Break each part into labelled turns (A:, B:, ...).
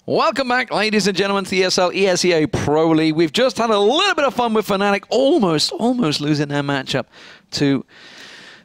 A: Welcome back, ladies and gentlemen, to the ESL ESEA Pro League. We've just had a little bit of fun with Fnatic, almost losing their matchup to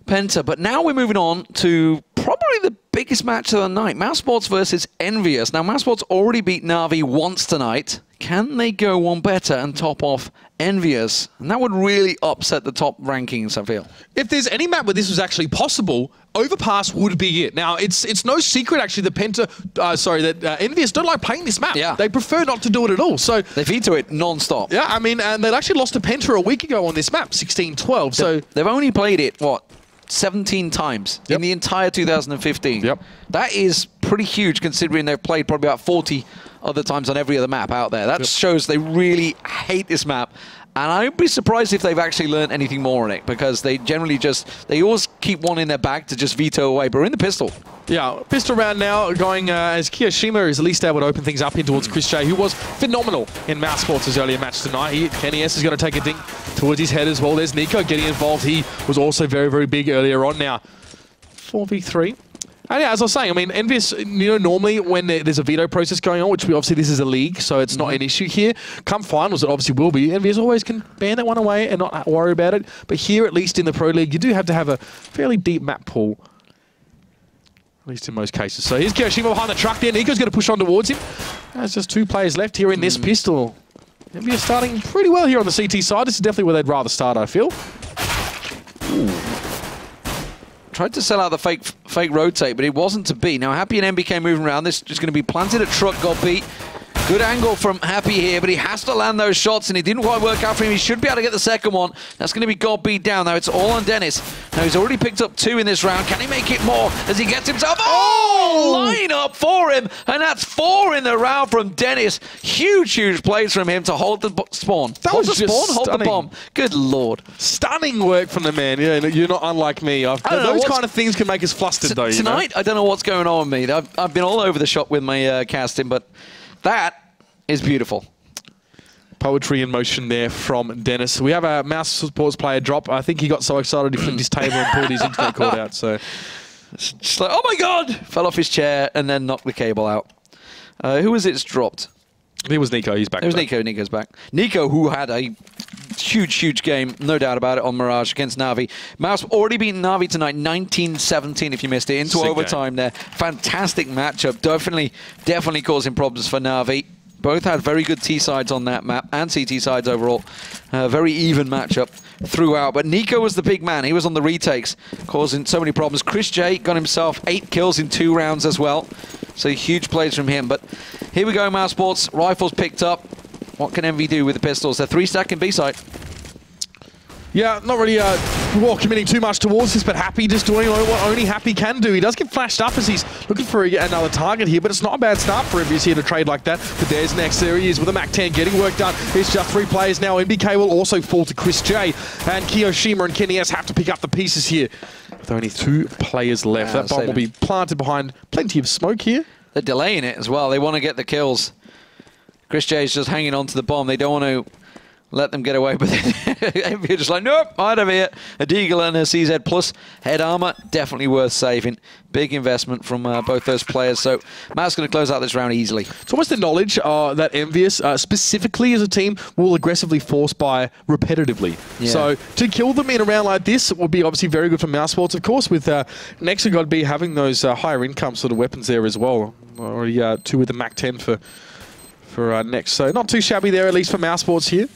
A: Penta. But now we're moving on to probably the biggest match of the night, Mousesports versus EnVyUS. Now, Mousesports already beat Na'Vi once tonight. Can they go one better and top off EnVyUS? And that would really upset the top rankings, I feel.
B: If there's any map where this was actually possible, Overpass would be it. Now, it's no secret, actually, that EnVyUS don't like playing this map.
A: Yeah.
B: They prefer not to do it at all. So
A: they veto it non-stop.
B: Yeah, I mean, and they actually lost to Penta a week ago on this map, 16-12. So
A: they've only played it, what, 17 times in the entire 2015.
B: Yep.
A: That is pretty huge, considering they've played probably about 40 other times on every other map out there. That shows they really hate this map. And I'd be surprised if they've actually learned anything more on it, because they generally they always keep one in their bag to just veto away. But we're in the pistol. Yeah,
B: pistol round now going as Kiyoshima is at least able to open things up in towards Chris J, who was phenomenal in Mousesports' earlier match tonight. Kenny S is going to take a dink towards his head as well. There's Nico getting involved. He was also very, very big earlier on now. 4v3. And yeah, as I was saying, I mean, EnVyUS, normally when there's a veto process going on, which obviously this is a league, so it's not an issue here. Come finals, it obviously will be. EnVyUS always can ban that one away and not worry about it. But here, at least in the Pro League, you do have to have a fairly deep map pool. At least in most cases. So here's Kiyoshima behind the truck there. Nico's going to push on towards him. There's just 2 players left here in this pistol. EnVyUS starting pretty well here on the CT side. This is definitely where they'd rather start, I feel.
A: Ooh. Tried to sell out the fake rotate, but it wasn't to be. Now, Happy and MBK moving around. This is just going to be planted at truck, got beat. Good angle from Happy here, but he has to land those shots, and it didn't quite work out for him. He should be able to get the second one. That's going to be God beat down. Now, it's all on Dennis. Now, he's already picked up 2 in this round. Can he make it more as he gets himself... Oh! Line up for him, and that's 4 in the round from Dennis. Huge plays from him to hold the spawn.
B: Hold the
A: bomb. Good Lord.
B: Stunning work from the man. Yeah, you're not unlike me. Those kind of things can make us flustered, though.
A: Tonight, I don't know what's going on with me. I've been all over the shop with my casting, but... that is beautiful.
B: Poetry in motion there from Dennis. We have a Mousesports player drop. I think he got so excited he flipped his table and pulled his internet cord out. So,
A: just like, oh my God! Fell off his chair and then knocked the cable out. Who was it's dropped?
B: It was Nico. He's back.
A: It was Nico. Nico's back. Nico, who had a huge game, no doubt about it, on Mirage against Na'Vi. Mouse already beaten Na'Vi tonight, 19-17 if you missed it, into overtime there. Fantastic matchup. Definitely causing problems for Na'Vi. Both had very good T-sides on that map, and CT sides overall. Very even matchup throughout. But Nico was the big man. He was on the retakes, causing so many problems. Chris J got himself 8 kills in 2 rounds as well. So huge plays from him. But here we go, Mousesports. Rifles picked up. What can Envy do with the pistols? They're 3-stack in B-side.
B: Yeah, not really committing too much towards this, but Happy just doing what only Happy can do. He does get flashed up as he's looking for another target here, but it's not a bad start for EnVyUS here to trade like that. But there's next. There he is with a MAC-10 getting work done. It's just 3 players now. MBK will also fall to Chris J, and Kiyoshima and Kenny S have to pick up the pieces here. With only 2 players left. That bomb will be planted behind plenty of smoke here.
A: They're delaying it as well. They want to get the kills. Chris J is just hanging on to the bomb. They don't want to let them get away, but you're just like, nope, out of here. A Deagle and a CZ plus head armor, definitely worth saving. Big investment from both those players. So Matt's going to close out this round easily.
B: It's almost the knowledge that EnVyUS, specifically as a team, will aggressively force buy repetitively. Yeah. So to kill them in a round like this would be obviously very good for Mousesports, of course, with next got to be having those higher income sort of weapons there as well. Already 2 with the MAC-10 for next. So not too shabby there, at least for Mousesports here.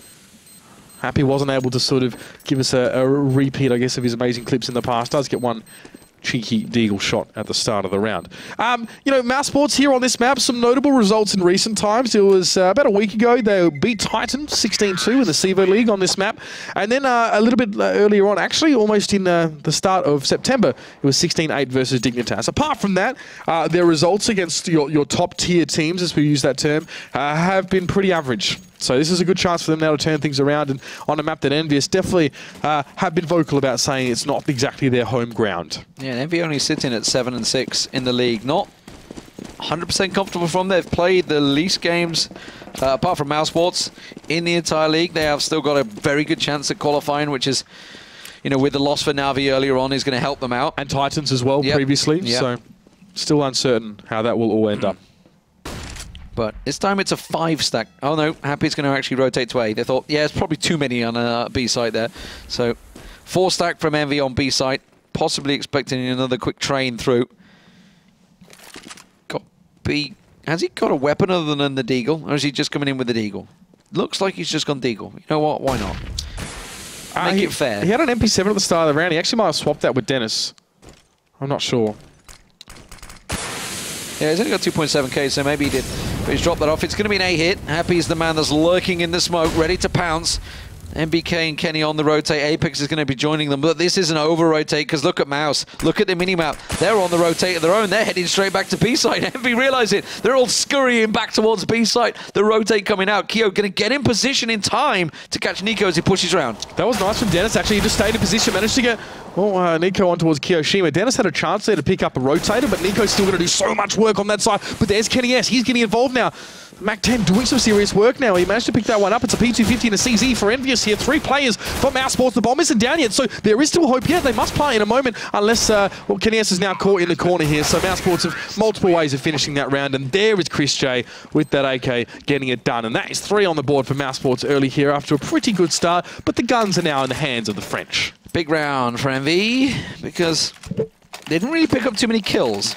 B: Happy wasn't able to sort of give us a repeat, I guess, of his amazing clips in the past. Does get one cheeky Deagle shot at the start of the round. You know, Mousesports here on this map, some notable results in recent times. It was about a week ago, they beat Titan 16-2 in the CEVO League on this map. And then a little bit earlier on, actually almost in the start of September, it was 16-8 versus Dignitas. Apart from that, their results against your top tier teams, as we use that term, have been pretty average. So this is a good chance for them now to turn things around, and on a map that EnVyUS definitely have been vocal about saying it's not exactly their home ground.
A: Yeah, and Envy only sitting at 7-6 in the league. Not 100% comfortable from. They've played the least games, apart from Mousesports, in the entire league. They have still got a very good chance at qualifying, which is, you know, with the loss for Na'Vi earlier on, is going to help them out.
B: And Titans as well previously, so still uncertain how that will all end up.
A: But this time it's a 5-stack. Oh no, Happy's going to actually rotate to A. They thought, yeah, it's probably too many on a B site there. So 4-stack from Envy on B site. Possibly expecting another quick train through. Got B. Has he got a weapon other than the Deagle? Or is he just coming in with the Deagle? Looks like he's just gone Deagle. You know what? Why not? Make it fair.
B: He had an MP7 at the start of the round. He actually might have swapped that with Dennis. I'm not sure.
A: Yeah, he's only got 2.7k, so maybe he did. But he's dropped that off. It's going to be an A hit. Happy's the man that's lurking in the smoke, ready to pounce. MBK and Kenny on the rotate. Apex is going to be joining them, but this is an over-rotate, because look at Mouse. Look at the mini-map. They're on the rotate of their own. They're heading straight back to B-site. Envy realize it. They're all scurrying back towards B-site. The rotate coming out. Keo going to get in position in time to catch Nico as he pushes around.
B: That was nice from Dennis, actually. He just stayed in position, managed to get Nico on towards Kiyoshima. Dennis had a chance there to pick up a rotator, but Nico's still going to do so much work on that side. But there's Kenny S. He's getting involved now. Mac10 doing some serious work now. He managed to pick that one up. It's a P250 and a CZ for EnVyUS here. 3 players for Mousesports. The bomb isn't down yet, so there is still hope. Yeah, they must play in a moment unless, well, Kenny S is now caught in the corner here. So Mousesports have multiple ways of finishing that round, and there is Chris J with that AK getting it done. And that is 3 on the board for Mousesports early here after a pretty good start, but the guns are now in the hands of the French.
A: Big round for Envy, because they didn't really pick up too many kills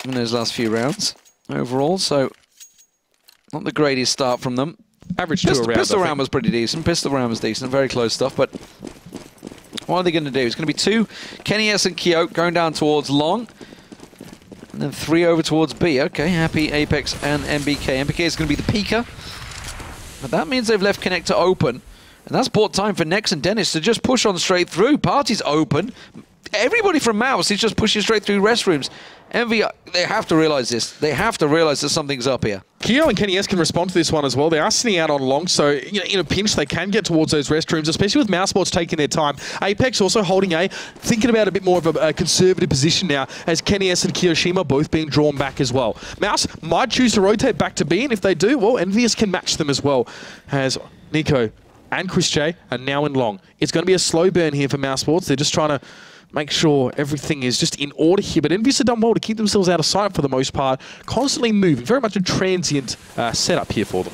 A: in those last few rounds overall, so not the greatest start from them.
B: Average 2 around.
A: Pistol round was pretty decent. Pistol round was decent. Very close stuff, but what are they going to do? It's going to be 2 Kenny S and Keo going down towards long, and then 3 over towards B. Okay, Happy, Apex, and MBK. MBK is going to be the peeker, but that means they've left connector open. And that's bought time for Nex and Dennis to just push on straight through. Party's open. Everybody from Mouse is just pushing straight through restrooms. Envy, they have to realize this. They have to realize that something's up here.
B: Keo and Kenny S can respond to this one as well. They are sitting out on long, so you know, in a pinch they can get towards those restrooms, especially with Mousesports taking their time. Apex also holding A, thinking about a bit more of a conservative position now, as Kenny S and Kiyoshima both being drawn back as well. Mouse might choose to rotate back to B, and if they do, well, EnVyUS can match them as well, as Nico and Chris J are now in long. It's going to be a slow burn here for Mousesports. They're just trying to make sure everything is just in order here. But EnVyUS have done well to keep themselves out of sight for the most part. Constantly moving. Very much a transient setup here for them.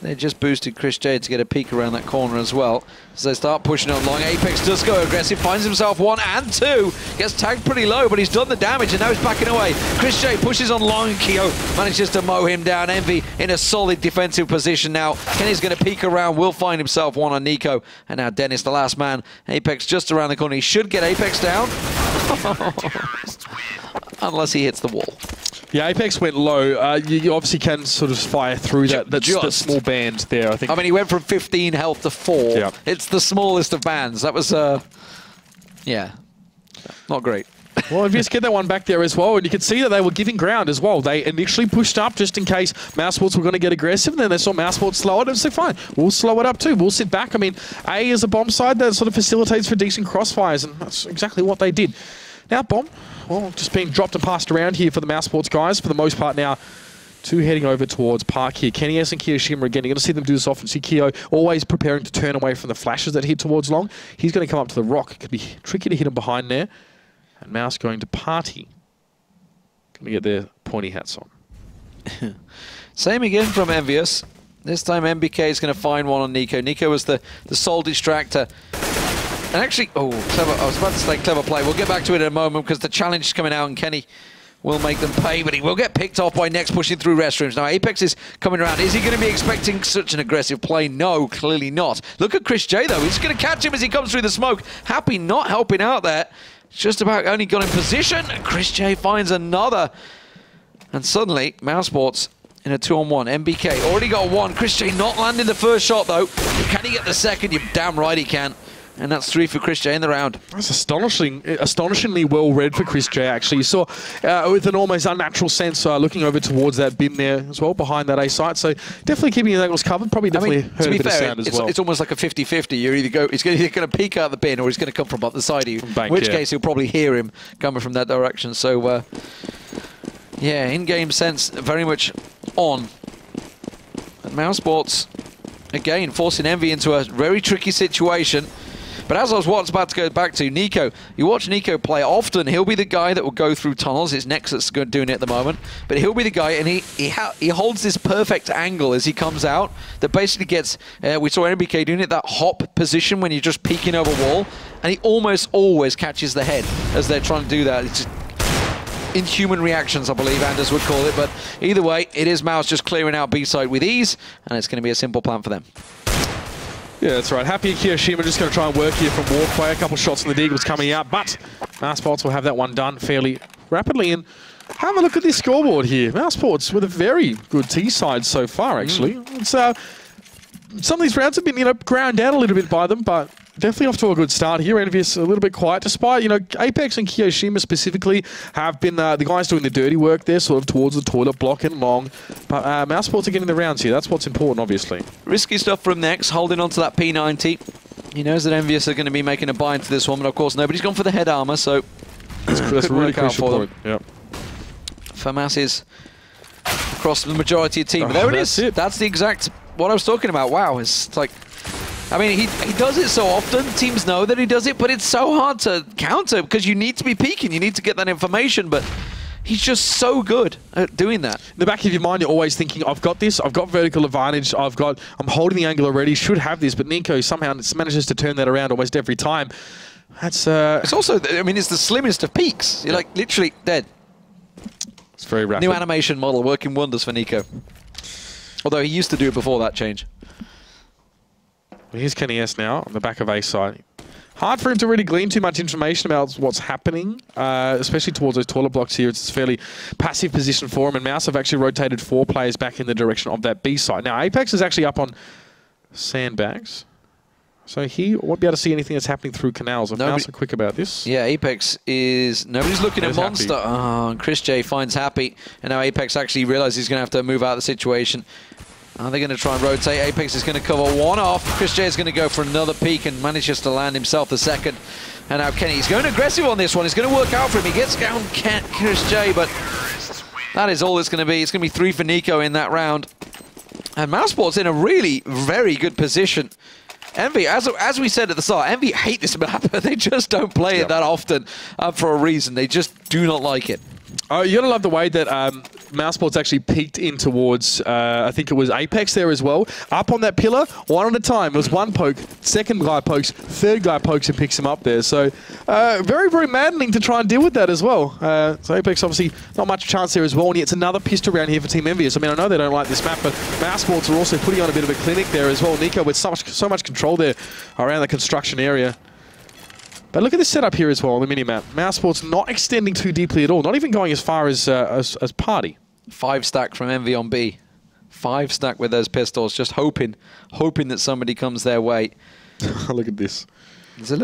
A: They just boosted Chris J to get a peek around that corner as well. As they start pushing on long, Apex does go aggressive, finds himself 1 and 2. Gets tagged pretty low, but he's done the damage, and now he's backing away. Chris J pushes on long, and Keo manages to mow him down. Envy in a solid defensive position now. Kenny's going to peek around, will find himself 1 on Nico. And now Dennis, the last man. Apex just around the corner. He should get Apex down. Unless he hits the wall.
B: Yeah, Apex went low. You obviously can sort of fire through that small band there, I think.
A: I mean, he went from 15 health to 4.
B: Yeah.
A: It's the smallest of bands. That was, yeah, not great.
B: Well, EnVyUS get that one back there as well, and you can see that they were giving ground as well. They initially pushed up just in case Mousesports were going to get aggressive, and then they saw Mousesports slow it, and so fine, we'll slow it up too. We'll sit back. I mean, A is a bomb side that sort of facilitates for decent crossfires, and that's exactly what they did. Now, bomb, well, just being dropped and passed around here for the Mousesports guys for the most part now. 2 heading over towards Park here. Kenny S and Kiyoshima again. You're going to see them do this often. See Keo always preparing to turn away from the flashes that hit towards long. He's going to come up to the rock. It could be tricky to hit him behind there. And Mouse going to Party. Going to get their pointy hats on.
A: Same again from EnVyUS. This time MBK is going to find 1 on Nico. Nico was the sole distractor. And actually, oh, clever. I was about to say clever play. We'll get back to it in a moment because the challenge is coming out and Kenny will make them pay, but he will get picked off by Nex pushing through restrooms. Now, Apex is coming around. Is he going to be expecting such an aggressive play? No, clearly not. Look at Chris J, though. He's going to catch him as he comes through the smoke. Happy not helping out there. Just about only got in position. And Chris J finds another. And suddenly, Mousesports in a 2-on-1. MBK already got 1. Chris J not landing the first shot, though. Can he get the second? You're damn right he can. And that's 3 for Chris J in the round. That's
B: astonishingly well read for Chris J, actually. You saw with an almost unnatural sense looking over towards that bin there as well, behind that A site. So definitely keeping his angles covered. Probably definitely heard a bit of sound as well.
A: It's almost like a 50-50. He's either going to peek out the bin or he's going to come from up the side of you.
B: Bank,
A: in which case he'll probably hear him coming from that direction. So, yeah, in-game sense, very much on. And Mousesports, again, forcing Envy into a very tricky situation. But as I was about to go back to Nico, you watch Nico play often, he'll be the guy that will go through tunnels. It's Nex that's doing it at the moment. But he'll be the guy, and he holds this perfect angle as he comes out that basically gets, we saw NBK doing it, that hop position when you're just peeking over wall, and he almost always catches the head as they're trying to do that. It's just inhuman reactions, I believe Anders would call it. But either way, it is Mouse just clearing out B-side with ease, and it's going to be a simple plan for them.
B: Yeah, that's right. Happy and Kiyoshima just going to try and work here from walkway. A couple shots on the Deagles coming out, but Mousesports will have that one done fairly rapidly. And have a look at this scoreboard here. Mousesports with a very good T-side so far, actually. It's, some of these rounds have been, ground out a little bit by them, but definitely off to a good start here. EnVyUS a little bit quiet, despite, Apex and Kiyoshima specifically have been the guys doing the dirty work there, sort of towards the toilet block and long. But Mousesports are getting the rounds here. That's what's important, obviously.
A: Risky stuff from Nex, holding on to that P90. He knows that EnVyUS are going to be making a buy into this one, but of course nobody's gone for the head armor, so
B: that's a really crucial point. Yep.
A: FAMAS is across the majority of team. There it is. That's the exact what I was talking about. Wow, it's like, I mean, he does it so often. Teams know that he does it, but it's so hard to counter because you need to be peeking. You need to get that information, but he's just so good at doing that. In
B: the back of your mind, you're always thinking, I've got this, I've got vertical advantage, I'm holding the angle already, should have this, but Nico somehow manages to turn that around almost every time. That's It's
A: also, I mean, it's the slimmest of peaks. You're like literally dead.
B: It's very rapid.
A: New animation model working wonders for Nico. Although he used to do it before that change.
B: Here's Kenny S now on the back of A side. Hard for him to really glean too much information about what's happening, especially towards those toilet blocks here. It's a fairly passive position for him, and Mouse have actually rotated 4 players back in the direction of that B side. Now, Apex is actually up on sandbags, so he won't be able to see anything that's happening through canals. If Mouse are quick about this.
A: Yeah, Apex is... Nobody's looking at Monster. Oh, and Chris J finds Happy, and now Apex actually realizes he's going to have to move out of the situation. Are they going to try and rotate? Apex is going to cover one off. Chris J is going to go for another peek and manages to land himself the second. And now Kenny, he's going aggressive on this one. It's going to work out for him. He gets down Chris J, but that is all it's going to be. It's going to be 3 for Nico in that round. And Mousesports in a really very good position. Envy, as we said at the start, Envy hate this map. They just don't play it that often for a reason. They just do not like it.
B: Oh, you gotta love the way that Mousesports actually peeked in towards, I think it was Apex there as well. Up on that pillar, one at a time. It was one poke, second guy pokes, third guy pokes and picks him up there. So very, very maddening to try and deal with that as well. So Apex obviously not much chance there as well. And yet it's another pistol round here for Team EnVyUS. I mean, I know they don't like this map, but Mousesports are also putting on a bit of a clinic there as well. Nico with so much control there around the construction area. But look at this setup here as well on the minimap. Mousesports not extending too deeply at all, not even going as far as Party.
A: 5 stack from Envy on B. 5 stack with those pistols, just hoping that somebody comes their way.
B: Look at this.
A: Is there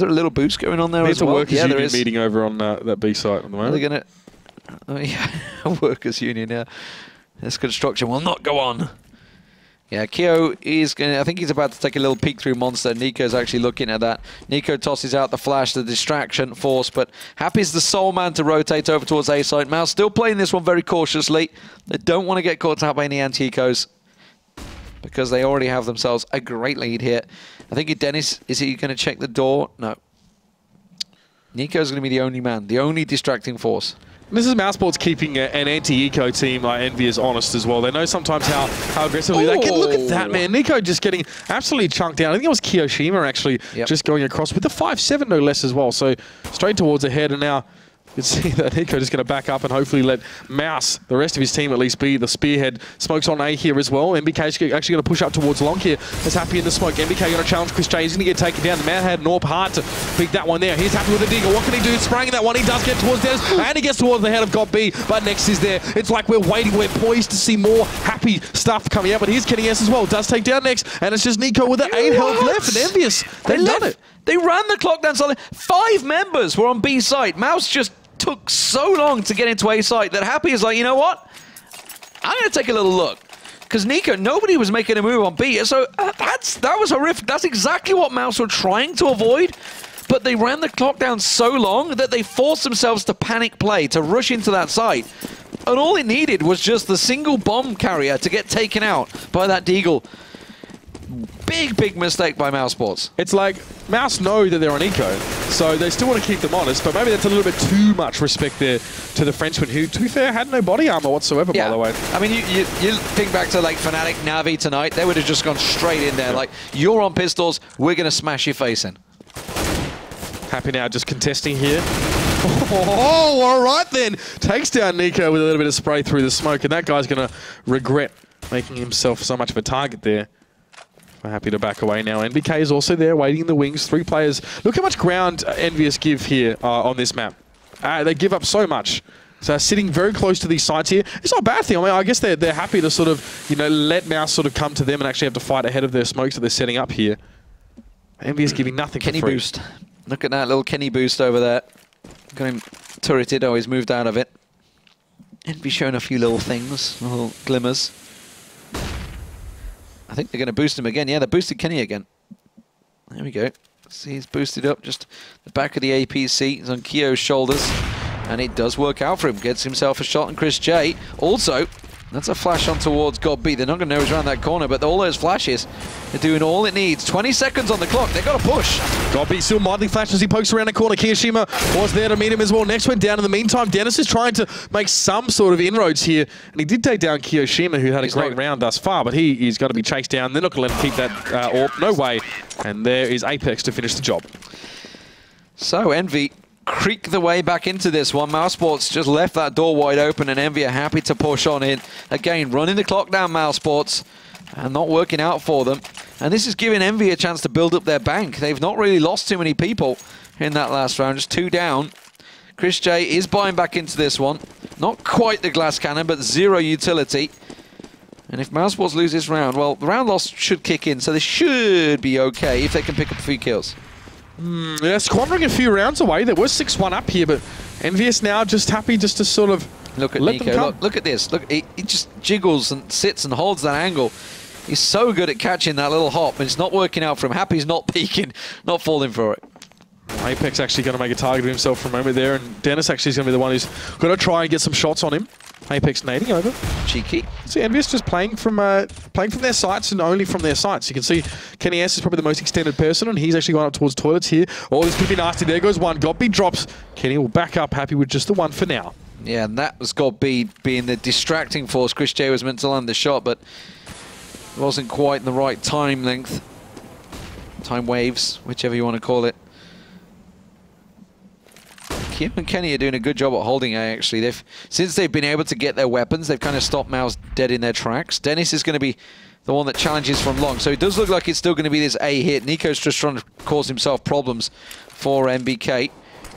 A: a little boost going on there as well?
B: There's a workers' union meeting over on that B site at the moment.
A: They're gonna, oh yeah, a workers' union. Yeah, this construction will not go on. Yeah, Kyo is going to... I think he's about to take a little peek through Monster. Nico's actually looking at that. Nico tosses out the flash, the distraction force, but Happy's the sole man to rotate over towards A side. Mouse still playing this one very cautiously. They don't want to get caught out by any anti-ecos because they already have themselves a great lead here. I think Dennis, is he going to check the door? No. Nico's going to be the only man, the only distracting force.
B: This is Mousesports keeping an anti-eco team like EnVyUS honest as well. They know sometimes how aggressively they can. Look at that, man. Nico just getting absolutely chunked down. I think it was Kiyoshima actually just going across with the 5-7 no less as well. So straight towards the head, and now you can see that Nico just going to back up and hopefully let Mouse, the rest of his team at least, be the spearhead. Smokes on A here as well. MBK is actually going to push up towards long here. That's Happy in the smoke. MBK going to challenge Chris J. He's going to get taken down. The man had Norp hard to pick that one there. He's Happy with a digger. What can he do? Spraying that one. He does get towards Dennis, and he gets towards the head of God B. But Nex is there. It's like we're waiting. We're poised to see more Happy stuff coming out. But here's Kenny S as well. Does take down Nex, and it's just Nico with 8 health left. And EnVyUS, they've done it.
A: They ran the clock down solid. 5 members were on B site. Mouse just took so long to get into A site that Happy is like, you know what? I'm going to take a little look. Because Nico, nobody was making a move on B. So that was horrific. That's exactly what Mouse were trying to avoid. But they ran the clock down so long that they forced themselves to panic play, to rush into that site. And all it needed was just the single bomb carrier to get taken out by that Deagle. Big mistake by Mousesports.
B: It's like Mouse know that they're on eco, so they still want to keep them honest, but maybe that's a little bit too much respect there to the Frenchman, who, to be fair, had no body armor whatsoever, by the way.
A: I mean, you think back to like Fnatic, Navi tonight, they would have just gone straight in there. Like, you're on pistols, we're going to smash your face in.
B: Happy now just contesting here. Oh, all right then. Takes down Nico with a little bit of spray through the smoke, and that guy's going to regret making himself so much of a target there. We're happy to back away now. NBK is also there, waiting in the wings. 3 players. Look how much ground EnVyUS give here on this map. They give up so much. So sitting very close to these sites here. It's not a bad thing. I mean, I guess they're happy to sort of, you know, let Mouse sort of come to them and actually have to fight ahead of their smokes that they're setting up here. EnVyUS giving nothing
A: Kenny
B: for free.
A: boost. Look at that little Kenny boost over there. Got him turreted. Oh, he's moved out of it. Envy showing a few little things, little glimmers. I think they're going to boost him again. Yeah, they boosted Kenny again. There we go. See, he's boosted up just the back of the APC. He's on Kyo's shoulders. And it does work out for him. Gets himself a shot on Chris J. Also, that's a flash on towards God B. They're not going to know he's around that corner, but all those flashes are doing all it needs. 20 seconds on the clock. They've got to push.
B: God B still mildly flashes as he pokes around the corner. Kiyoshima was there to meet him as well. Next went down in the meantime. Dennis is trying to make some sort of inroads here. And he did take down Kiyoshima, who had a great round thus far, but he's got to be chased down. They're not going to let him keep that AWP. No way. And there is Apex to finish the job.
A: So, Envy creak the way back into this one. Mousesports just left that door wide open, and Envy are happy to push on in. Again, running the clock down, Mousesports, and not working out for them. And this is giving Envy a chance to build up their bank. They've not really lost too many people in that last round, just 2 down. Chris J is buying back into this one. Not quite the glass cannon, but 0 utility. And if Mousesports lose this round, well, the round loss should kick in, so they should be okay if they can pick up a few kills.
B: Yeah, squandering a few rounds away. There was 6-1 up here, but EnVyUS now just happy just to sort of
A: look at
B: let
A: Nico. Look at this. Look, he just jiggles and sits and holds that angle. He's so good at catching that little hop, and it's not working out for him. Happy's not peeking, not falling for it.
B: Apex actually going to make a target of himself for a moment there, and Dennis actually is going to be the one who's going to try and get some shots on him. Apex nading over.
A: Cheeky.
B: See, EnVyUS just playing from their sights and only from their sights. You can see Kenny S is probably the most extended person, and he's actually going up towards toilets here. Oh, this could be nasty. There goes one. Godby drops. Kenny will back up, happy with just the one for now.
A: Yeah, and that was Godby being the distracting force. Chris J was meant to land the shot, but it wasn't quite in the right time length. Time waves, whichever you want to call it. Kim and Kenny are doing a good job at holding A, actually. Since they've been able to get their weapons, they've kind of stopped Mouse dead in their tracks. Dennis is going to be the one that challenges from long. So it does look like it's still going to be this A hit. Nico's just trying to cause himself problems for MBK,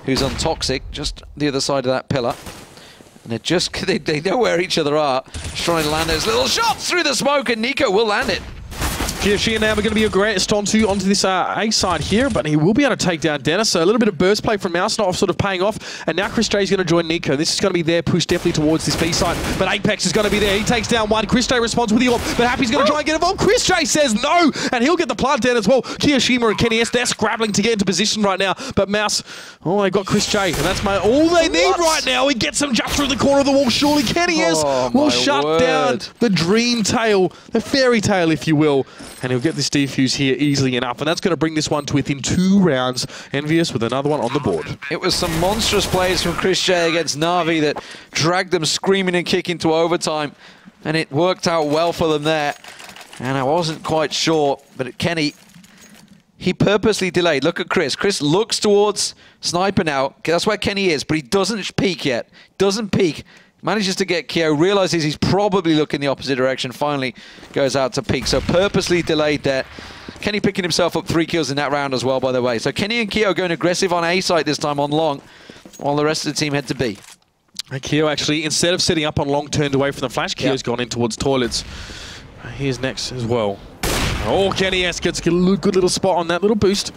A: who's on Toxic, just the other side of that pillar. And they know where each other are. Just trying to land those little shots through the smoke, and Nico will land it.
B: Kiyoshima now going to be aggressed onto this A side here, but he will be able to take down Dennis. So a little bit of burst play from Mouse, not sort of paying off. And now Chris J is going to join Nico. This is going to be their push definitely towards this B side. But Apex is going to be there. He takes down one. Chris J responds with the AWP, but Happy's going to try and get involved. Chris J says no, and he'll get the plant down as well. Kiyoshima and Kenny S, they're scrabbling to get into position right now. But Mouse, oh, they got Chris J, and that's all they need right now. He gets him just through the corner of the wall. Surely Kenny S will shut down the dream tale, the fairy tale, if you will. And he'll get this defuse here easily enough. And that's going to bring this one to within 2 rounds. EnVyUS with another one on the board.
A: It was some monstrous plays from Chris J against Na'Vi that dragged them screaming and kicking to overtime. And it worked out well for them there. And I wasn't quite sure, but Kenny, he purposely delayed. Look at Chris. Chris looks towards Sniper now. That's where Kenny is, but he doesn't peek yet. Doesn't peek. Manages to get Kyo, realizes he's probably looking the opposite direction, finally goes out to peek. So purposely delayed there. Kenny picking himself up 3 kills in that round as well, by the way. So Kenny and Kyo going aggressive on A site this time on long, while the rest of the team head to B.
B: And Kyo actually, instead of setting up on long, turned away from the flash. Kyo's gone in towards toilets. Here's next as well. Oh, Kenny S gets a good little spot on that little boost.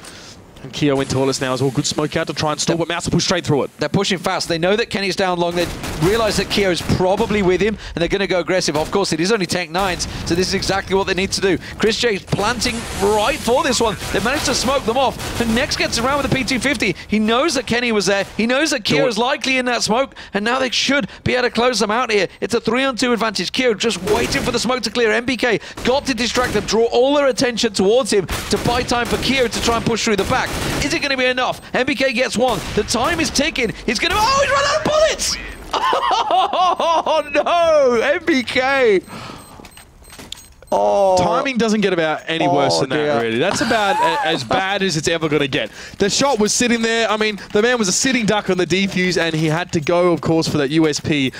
B: And Keo in Tortoise now as well. Good smoke out to try and stall, but Mouse will push straight through it.
A: They're pushing fast. They know that Kenny's down long. They realise that Keo's probably with him, and they're going to go aggressive. Of course, it is only Tech 9s, so this is exactly what they need to do. Chris J's planting right for this one. They managed to smoke them off. And Next gets around with the P250. He knows that Kenny was there. He knows that Keo's likely in that smoke, and now they should be able to close them out here. It's a 3-on-2 advantage. Keo just waiting for the smoke to clear. MBK got to distract them, draw all their attention towards him to buy time for Keo to try and push through the back. Is it going to be enough? MBK gets one. The time is ticking. He's going to... Oh, he's run out of bullets! Oh, no! MBK! Oh.
B: Timing doesn't get about any worse than that, really. That's about as bad as it's ever going to get. The shot was sitting there. I mean, the man was a sitting duck on the defuse, and he had to go, of course, for that USP.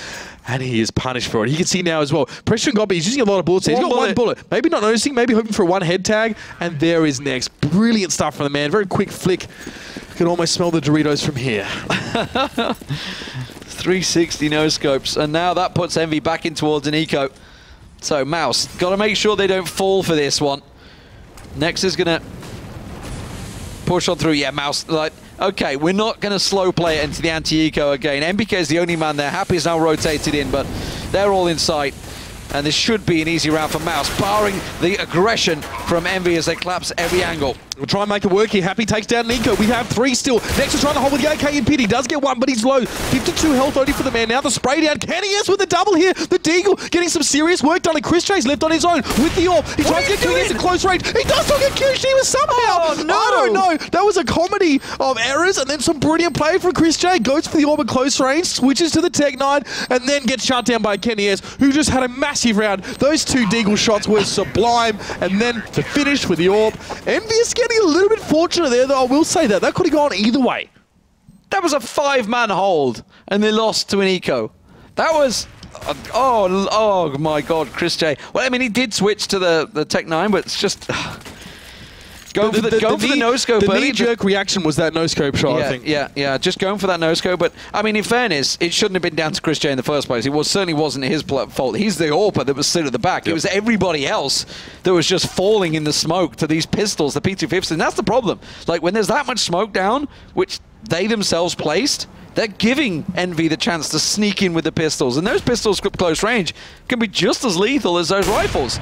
B: And he is punished for it. He can see now as well. Pressure and Gobby, he's using a lot of bullets. He's got one bullet. Maybe not noticing, maybe hoping for a one head tag. And there is Next. Brilliant stuff from the man. Very quick flick. You can almost smell the Doritos from here.
A: 360 no scopes. And now that puts Envy back in towards an eco. So Mouse, got to make sure they don't fall for this one. Next is going to push on through. Yeah, Mouse, like... Okay, we're not going to slow play it into the anti-eco again. MBK is the only man there. Happy is now rotated in, but they're all in sight. And this should be an easy round for Mouse, barring the aggression from Envy as they collapse every angle.
B: We'll try and make it work here. Happy takes down Nico. We have 3 still. Next is trying to hold with the AK in pit. He does get 1, but he's low. 52 health only for the man. Now the spray down. Kenny S with the double here. The Deagle getting some serious work done. And Chris J's left on his own with the AWP. He tries to get Kenny S in close range. He does not get QG somehow.
A: Oh, no.
B: I don't know. That was a comedy of errors, and then some brilliant play from Chris J. Goes for the AWP at close range, switches to the Tech 9, and then gets shut down by Kenny S, who just had a massive round. Those 2 Deagle shots were sublime, and then to finish with the AWP. EnVyUS getting a little bit fortunate there, though. I will say that. That could have gone either way.
A: That was a 5-man hold, and they lost to an eco. That was... Oh my God, Chris J. Well, I mean, he did switch to the Tech 9, but it's just... Going for the no-scope early.
B: The knee-jerk reaction was that no-scope shot,
A: yeah,
B: I think.
A: Yeah, just going for that no-scope. But, I mean, in fairness, it shouldn't have been down to Chris J in the first place. It certainly wasn't his fault. He's the AWPer that was stood at the back. Yep. It was everybody else that was just falling in the smoke to these pistols, the P250. And that's the problem. Like, when there's that much smoke down, which they themselves placed, they're giving Envy the chance to sneak in with the pistols. And those pistols at close range can be just as lethal as those rifles.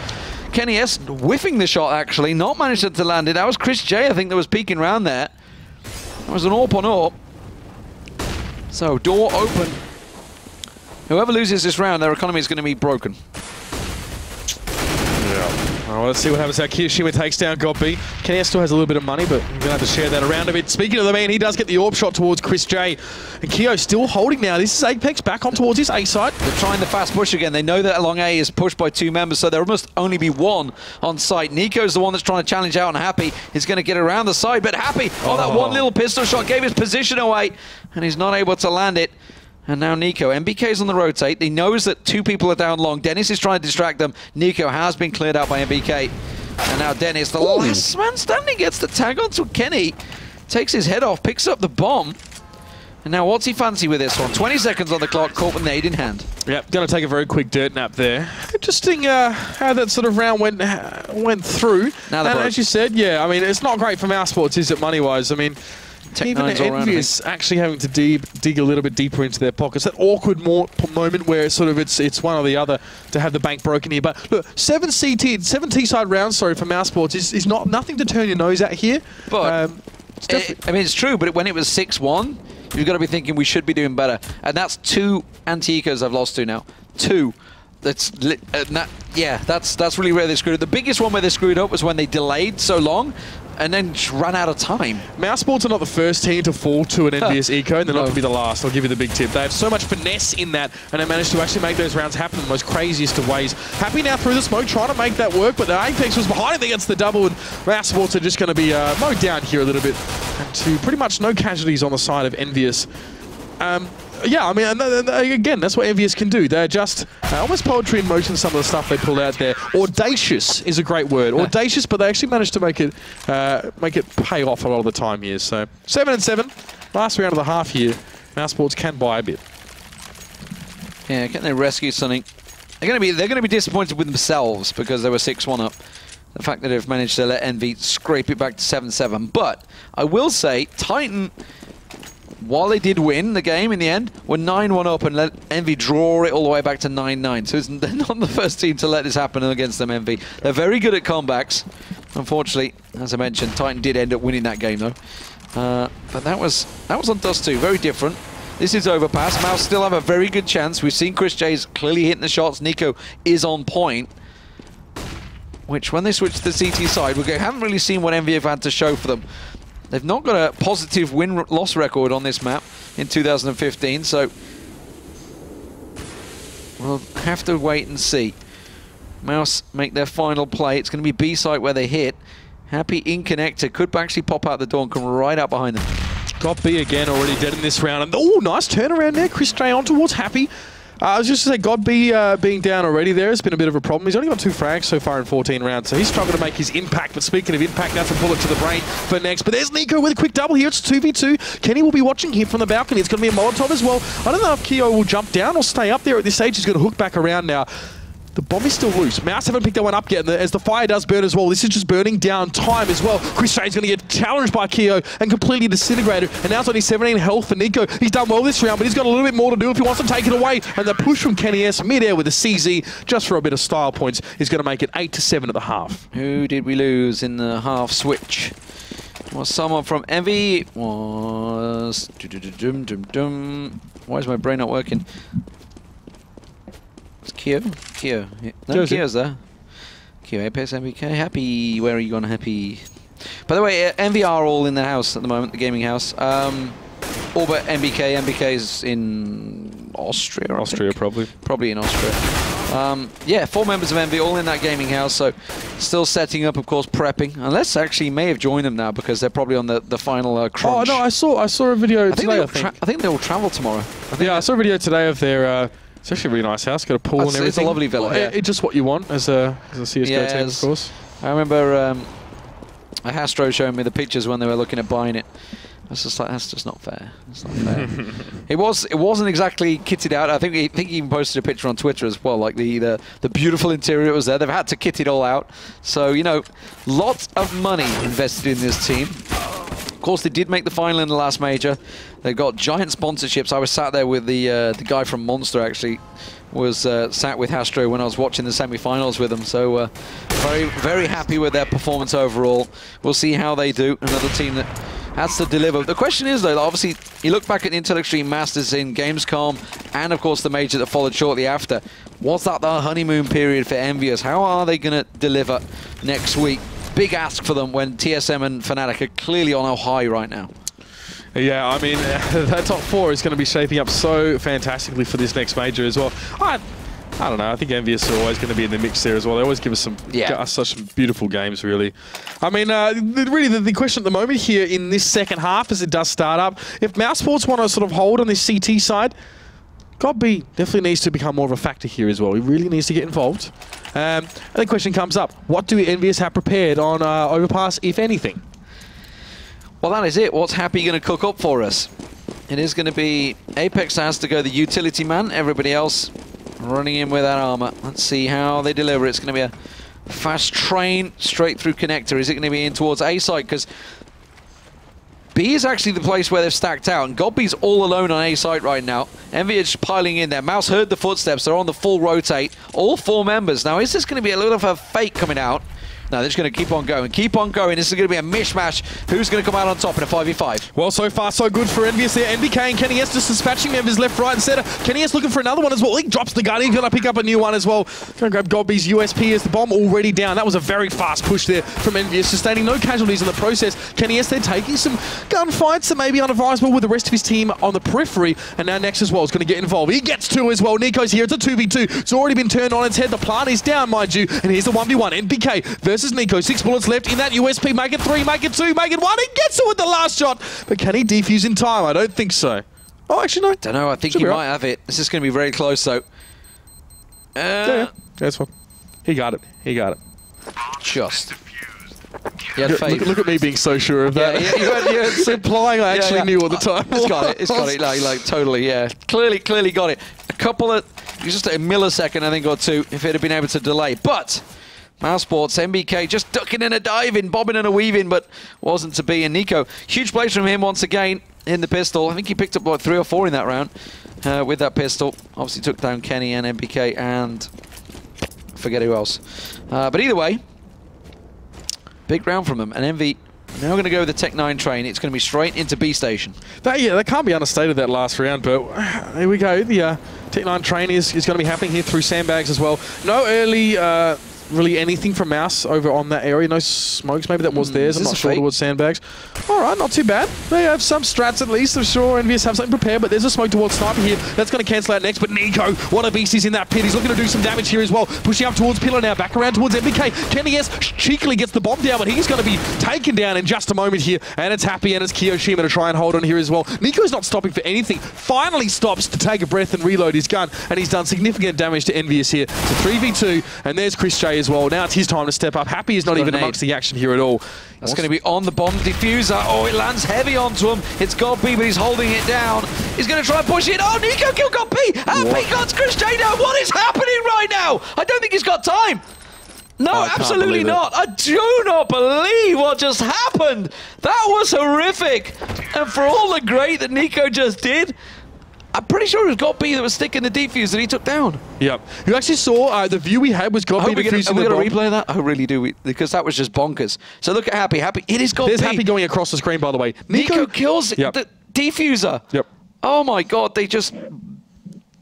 A: Kenny S whiffing the shot, actually, not managed to land it. That was Chris J, I think, that was peeking around there. That was an AWP on AWP. So, door open. Whoever loses this round, their economy is going to be broken.
B: Yeah. Well, let's see what happens. Kiyoshima takes down Gobby. Kenny S still has a little bit of money, but we're going to have to share that around a bit. Speaking of the man, he does get the AWP shot towards Chris J. And Keo still holding now. This is Apex back on towards his A side.
A: They're trying the fast push again. They know that along A is pushed by 2 members, so there must only be 1 on site. Nico's the one that's trying to challenge out, and Happy is going to get around the side. But Happy, that one little pistol shot gave his position away, and he's not able to land it. And now Nico. MBK's on the rotate. He knows that 2 people are down long. Dennis is trying to distract them. Nico has been cleared out by MBK. And now Dennis, the last man standing, gets the tag onto Kenny. Takes his head off, picks up the bomb. And now what's he fancy with this one? 20 seconds on the clock, caught with nade in hand. Yep,
B: going to take a very quick dirt nap there. Interesting how that sort of round went through.
A: Now
B: and as you said, yeah, I mean, it's not great for Mousesports, is it, money-wise? I mean, even EnVyUS actually having to dig a little bit deeper into their pockets. That awkward moment where it's one or the other to have the bank broken here. But look, 7 T-side rounds, sorry, for Mousesports is nothing to turn your nose at here.
A: But I mean, it's true. But when it was 6-1, you've got to be thinking we should be doing better. And that's 2 anti-ecos I've lost to now. 2. That's really where they screwed up. The biggest one where they screwed up was when they delayed so long and then just ran out of time.
B: Mousesports are not the first team to fall to an EnVyUS eco, and they're not to be the last. I'll give you the big tip. They have so much finesse in that, and they managed to actually make those rounds happen in the most craziest of ways. Happy now through the smoke, trying to make that work, but the Apex was behind it against the double, and Mousesports are just going to be mowed down here a little bit. And to pretty much no casualties on the side of EnVyUS. Yeah, I mean, again, that's what EnVyUS can do. They're just almost poetry in motion, some of the stuff they pull out there. Audacious is a great word. Audacious, but they actually managed to make it pay off a lot of the time here. So 7-7, last round of the half here. Mousesports can buy a bit.
A: Yeah, can they rescue something? They're going to be disappointed with themselves because they were 6-1 up. the fact that they've managed to let Envy scrape it back to 7-7. But I will say, Titan, while they did win the game in the end, were 9-1 up and let Envy draw it all the way back to 9-9. So they're not the first team to let this happen against them, Envy. They're very good at comebacks. Unfortunately, as I mentioned, Titan did end up winning that game though. But that was on Dust 2, very different. This is Overpass. Mouse still have a very good chance. We've seen Chris J's clearly hitting the shots. Nico is on point. Which, when they switch to the CT side, we haven't really seen what Envy have had to show for them. They've not got a positive win-loss record on this map in 2015, so we'll have to wait and see. Mouse make their final play. It's going to be B site where they hit. Happy in connector. Could actually pop out the door and come right out behind them.
B: Got B again, already dead in this round. And oh, nice turnaround there. Chris J on towards Happy. I was just to say, God B being down already there has been a bit of a problem. He's only got 2 frags so far in 14 rounds, so he's struggling to make his impact. But speaking of impact, that's a bullet to the brain for next. But there's Nico with a quick double here. It's 2v2. Kenny will be watching him from the balcony. It's going to be a Molotov as well. I don't know if Keo will jump down or stay up there at this stage. He's going to hook back around now. The bomb is still loose. Mouse haven't picked that one up yet, and as the fire does burn as well, this is just burning down time as well. Chris J's going to get challenged by Keo and completely disintegrated, and now it's only 17 health for Nico. He's done well this round, but he's got a little bit more to do if he wants to take it away. And the push from Kenny S mid-air with a CZ, just for a bit of style points, is going to make it 8-7 at the half.
A: Who did we lose in the half switch? Was someone from Envy. Was... Why is my brain not working? It's Keo. Keo. No, Keo's there. Keo, Apex, MVK. Happy. Where are you going, Happy? By the way, Envy are all in the house at the moment, the gaming house. All but MBK. MBK's in Austria.
B: Austria, probably.
A: Probably in Austria. Yeah, 4 members of Envy all in that gaming house. So still setting up, of course, prepping. Unless actually may have joined them now because they're probably on the final crunch.
B: Oh no, I saw a video today.
A: I think they will travel tomorrow.
B: I saw a video today of their. It's actually a really nice house. Got a pool and everything.
A: It's a lovely villa.
B: Well, it's just what you want as a CS:GO team, of course.
A: I remember Hastro showing me the pictures when they were looking at buying it. I was just like, that's just not fair. It's not fair. It wasn't exactly kitted out. I think he even posted a picture on Twitter as well, like the beautiful interior that was there. They've had to kit it all out. So, you know, lots of money invested in this team. Of course, they did make the final in the last major. They got giant sponsorships. I was sat there with the guy from Monster, actually, was sat with Hastro when I was watching the semi-finals with them. So very, very happy with their performance overall. We'll see how they do. Another team that has to deliver. The question is, though, obviously, you look back at the Intel Extreme Masters in Gamescom and, of course, the major that followed shortly after. Was that the honeymoon period for EnVyUS? How are they going to deliver next week? Big ask for them when TSM and Fnatic are clearly on a high right now.
B: Yeah, I mean, that top 4 is going to be shaping up so fantastically for this next major as well. I don't know. I think EnVyUS are always going to be in the mix there as well. They always give us such beautiful games, really. I mean, really, the question at the moment here in this second half, as it does start up, if Mousesports want to sort of hold on this CT side, God B definitely needs to become more of a factor here as well. He really needs to get involved. And the question comes up, what do EnVyUS have prepared on Overpass, if anything?
A: Well, that is it. What's Happy going to cook up for us? It is going to be Apex has to go the utility man. Everybody else running in with that armor. Let's see how they deliver. It's going to be a fast train straight through connector. Is it going to be in towards A side? Because B is actually the place where they've stacked out, and Godby's all alone on A site right now. Envy is piling in there. Mouse heard the footsteps. They're on the full rotate. All 4 members. Now, is this going to be a little of a fake coming out? No, they're just going to keep on going. Keep on going. This is going to be a mishmash. Who's going to come out on top in a 5v5?
B: Well, so far, so good for EnVyUS there. MBK and Kenny S just dispatching members left, right, and center. Kenny S looking for another one as well. He drops the gun. He's going to pick up a new one as well. Going to grab Godby's USP as the bomb already down. That was a very fast push there from EnVyUS, sustaining no casualties in the process. Kenny S, they're taking some gunfights that may be unadvisable with the rest of his team on the periphery. And now Next as well is going to get involved. He gets 2 as well. Nico's here. It's a 2v2. It's already been turned on its head. The plant is down, mind you. And here's the 1v1. MBK versus Nico. 6 bullets left in that USP. Make it 3, make it 2, make it 1. He gets it with the last shot. But can he defuse in time? I don't think so. Oh, actually, no.
A: Don't know. I think he might have it. This is going to be very close, though.
B: Yeah, that's fine. He got it. He got it.
A: Just.
B: Look at me being so sure of that.
A: Yeah,
B: it's implying I actually knew all the time.
A: It's got it. It's got it. Like totally, yeah. Clearly got it. A couple of, just a millisecond, I think, or 2, if it had been able to delay. But Mousesports, MBK just ducking and a diving, bobbing and a weaving, but wasn't to be. And Nico, huge plays from him once again in the pistol. I think he picked up like 3 or 4 in that round with that pistol. Obviously took down Kenny and MBK and I forget who else. But either way, big round from him. And Envy now going to go with the Tech 9 train. It's going to be straight into B Station.
B: That can't be understated, that last round, but here we go. The Tech 9 train is going to be happening here through sandbags as well. No early really anything from Mouse over on that area. No smokes, maybe that was theirs. I'm not sure towards sandbags. All right, not too bad. They have some strats at least. I'm sure EnVyUS have something prepared, but there's a smoke towards Sniper here. That's going to cancel out next, but Nico, what a beast, he's in that pit. He's looking to do some damage here as well. Pushing up towards Pillar now, back around towards MBK. Kenny S cheekily gets the bomb down, but he's going to be taken down in just a moment here. And it's Happy and it's Kiyoshima to try and hold on here as well. Nico's not stopping for anything. Finally stops to take a breath and reload his gun, and he's done significant damage to EnVyUS here. It's a 3v2, and there's Chris J as well. Now it's his time to step up. Happy is not even amongst the action here at all.
A: That's going to be on the bomb diffuser. Oh, it lands heavy onto him. It's God B, but he's holding it down. He's going to try and push it. Oh, Nico killed God B. Happy got Chris J down. What is happening right now? I don't think he's got time. No, absolutely not. I do not believe what just happened. That was horrific. And for all the great that Nico just did, I'm pretty sure it was God B that was sticking the defuse that he took down.
B: Yep. You actually saw the view we had was God B defusing the bomb.
A: Are we going to replay that? I really do, because that was just bonkers. So look at Happy. Happy, it is God B.
B: There's Happy going across the screen, by the way.
A: Nico kills the defuser.
B: Yep.
A: Oh my God, they just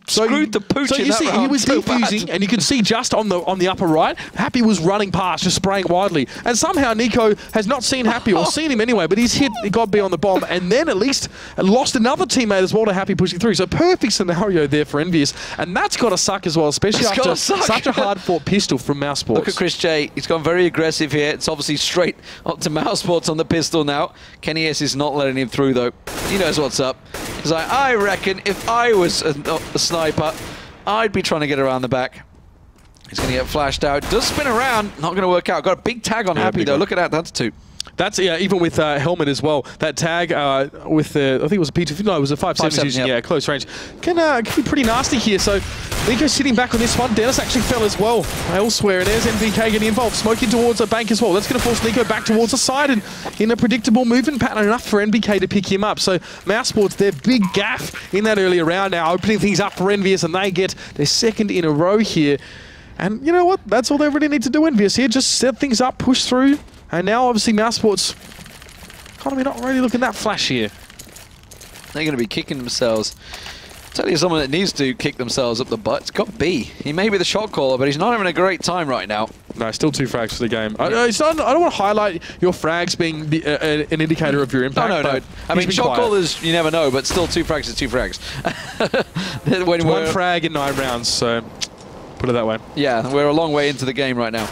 A: screwed the pooch in that round.
B: He was defusing, and you can see just on the upper right, Happy was running past, just spraying widely. And somehow Nico has not seen Happy, or seen him anyway, but he's hit God B on the bomb, and then at least lost another teammate as well to Happy pushing through. So perfect scenario there for EnVyUS, and that's got to suck as well, especially after such a hard-fought pistol from Mousesports.
A: Look at Chris J. He's gone very aggressive here. It's obviously straight up to Mousesports on the pistol now. Kenny S is not letting him through, though. He knows what's up. He's like, I reckon if I was a sniper, I'd be trying to get around the back. He's going to get flashed out. Does spin around. Not going to work out. Got a big tag on Happy, though. Look at that. That's 2.
B: That's, yeah, even with Helmet as well. That tag with the, I think it was a P2, no, it was a 5.7 using, yeah, close range. Can be pretty nasty here. So Nico sitting back on this one. Dennis actually fell as well elsewhere, and there's MVK getting involved. Smoking towards a bank as well. That's going to force Nico back towards the side, and in a predictable movement pattern, enough for NBK to pick him up. So Mousesports, their big gaff in that earlier round now, opening things up for EnVyUS, and they get their second in a row here. And you know what? That's all they really need to do, EnVyUS here. Just set things up, push through. And now, obviously, Mousesports economy not really looking that flashy here.
A: They're going to be kicking themselves. I'll tell you someone that needs to kick themselves up the butt. It's got B. He may be the shot caller, but he's not having a great time right now.
B: No, still 2 frags for the game. I don't want to highlight your frags being an indicator of your impact.
A: No. I mean, shot callers, you never know, but still 2 frags is 2 frags.
B: When 1 frag in 9 rounds, so put it that way.
A: Yeah, we're a long way into the game right now.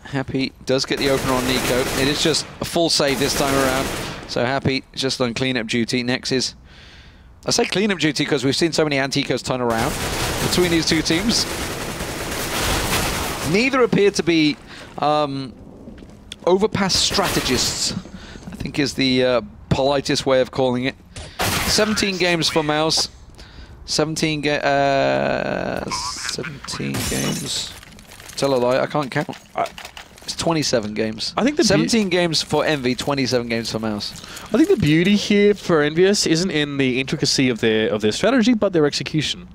A: Happy does get the opener on Nico. It is just a full save this time around. So Happy just on cleanup duty. Next is, I say cleanup duty because we've seen so many Anticos turn around between these two teams. Neither appear to be overpass strategists, I think is the politest way of calling it. 17 games for Mouse. 17 games. Tell a lie, I can't count. It's 27 games.
B: I think the
A: 17 games for Envy, 27 games for Mouse.
B: I think the beauty here for EnVyUS isn't in the intricacy of their strategy, but their execution.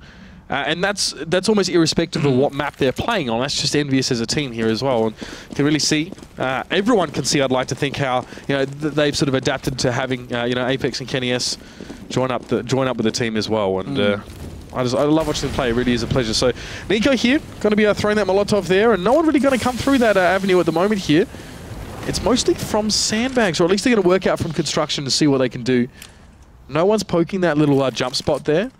B: And that's almost irrespective of what map they're playing on. That's just EnVyUS as a team here as well. And you can really see, everyone can see, I'd like to think, how they've sort of adapted to having Apex and Kenny S join up with the team as well. And I love watching them play. It really is a pleasure. So Nico here, going to be throwing that Molotov there, and no one really going to come through that avenue at the moment here. It's mostly from sandbags, or at least they're going to work out from construction to see what they can do. No one's poking that little jump spot there.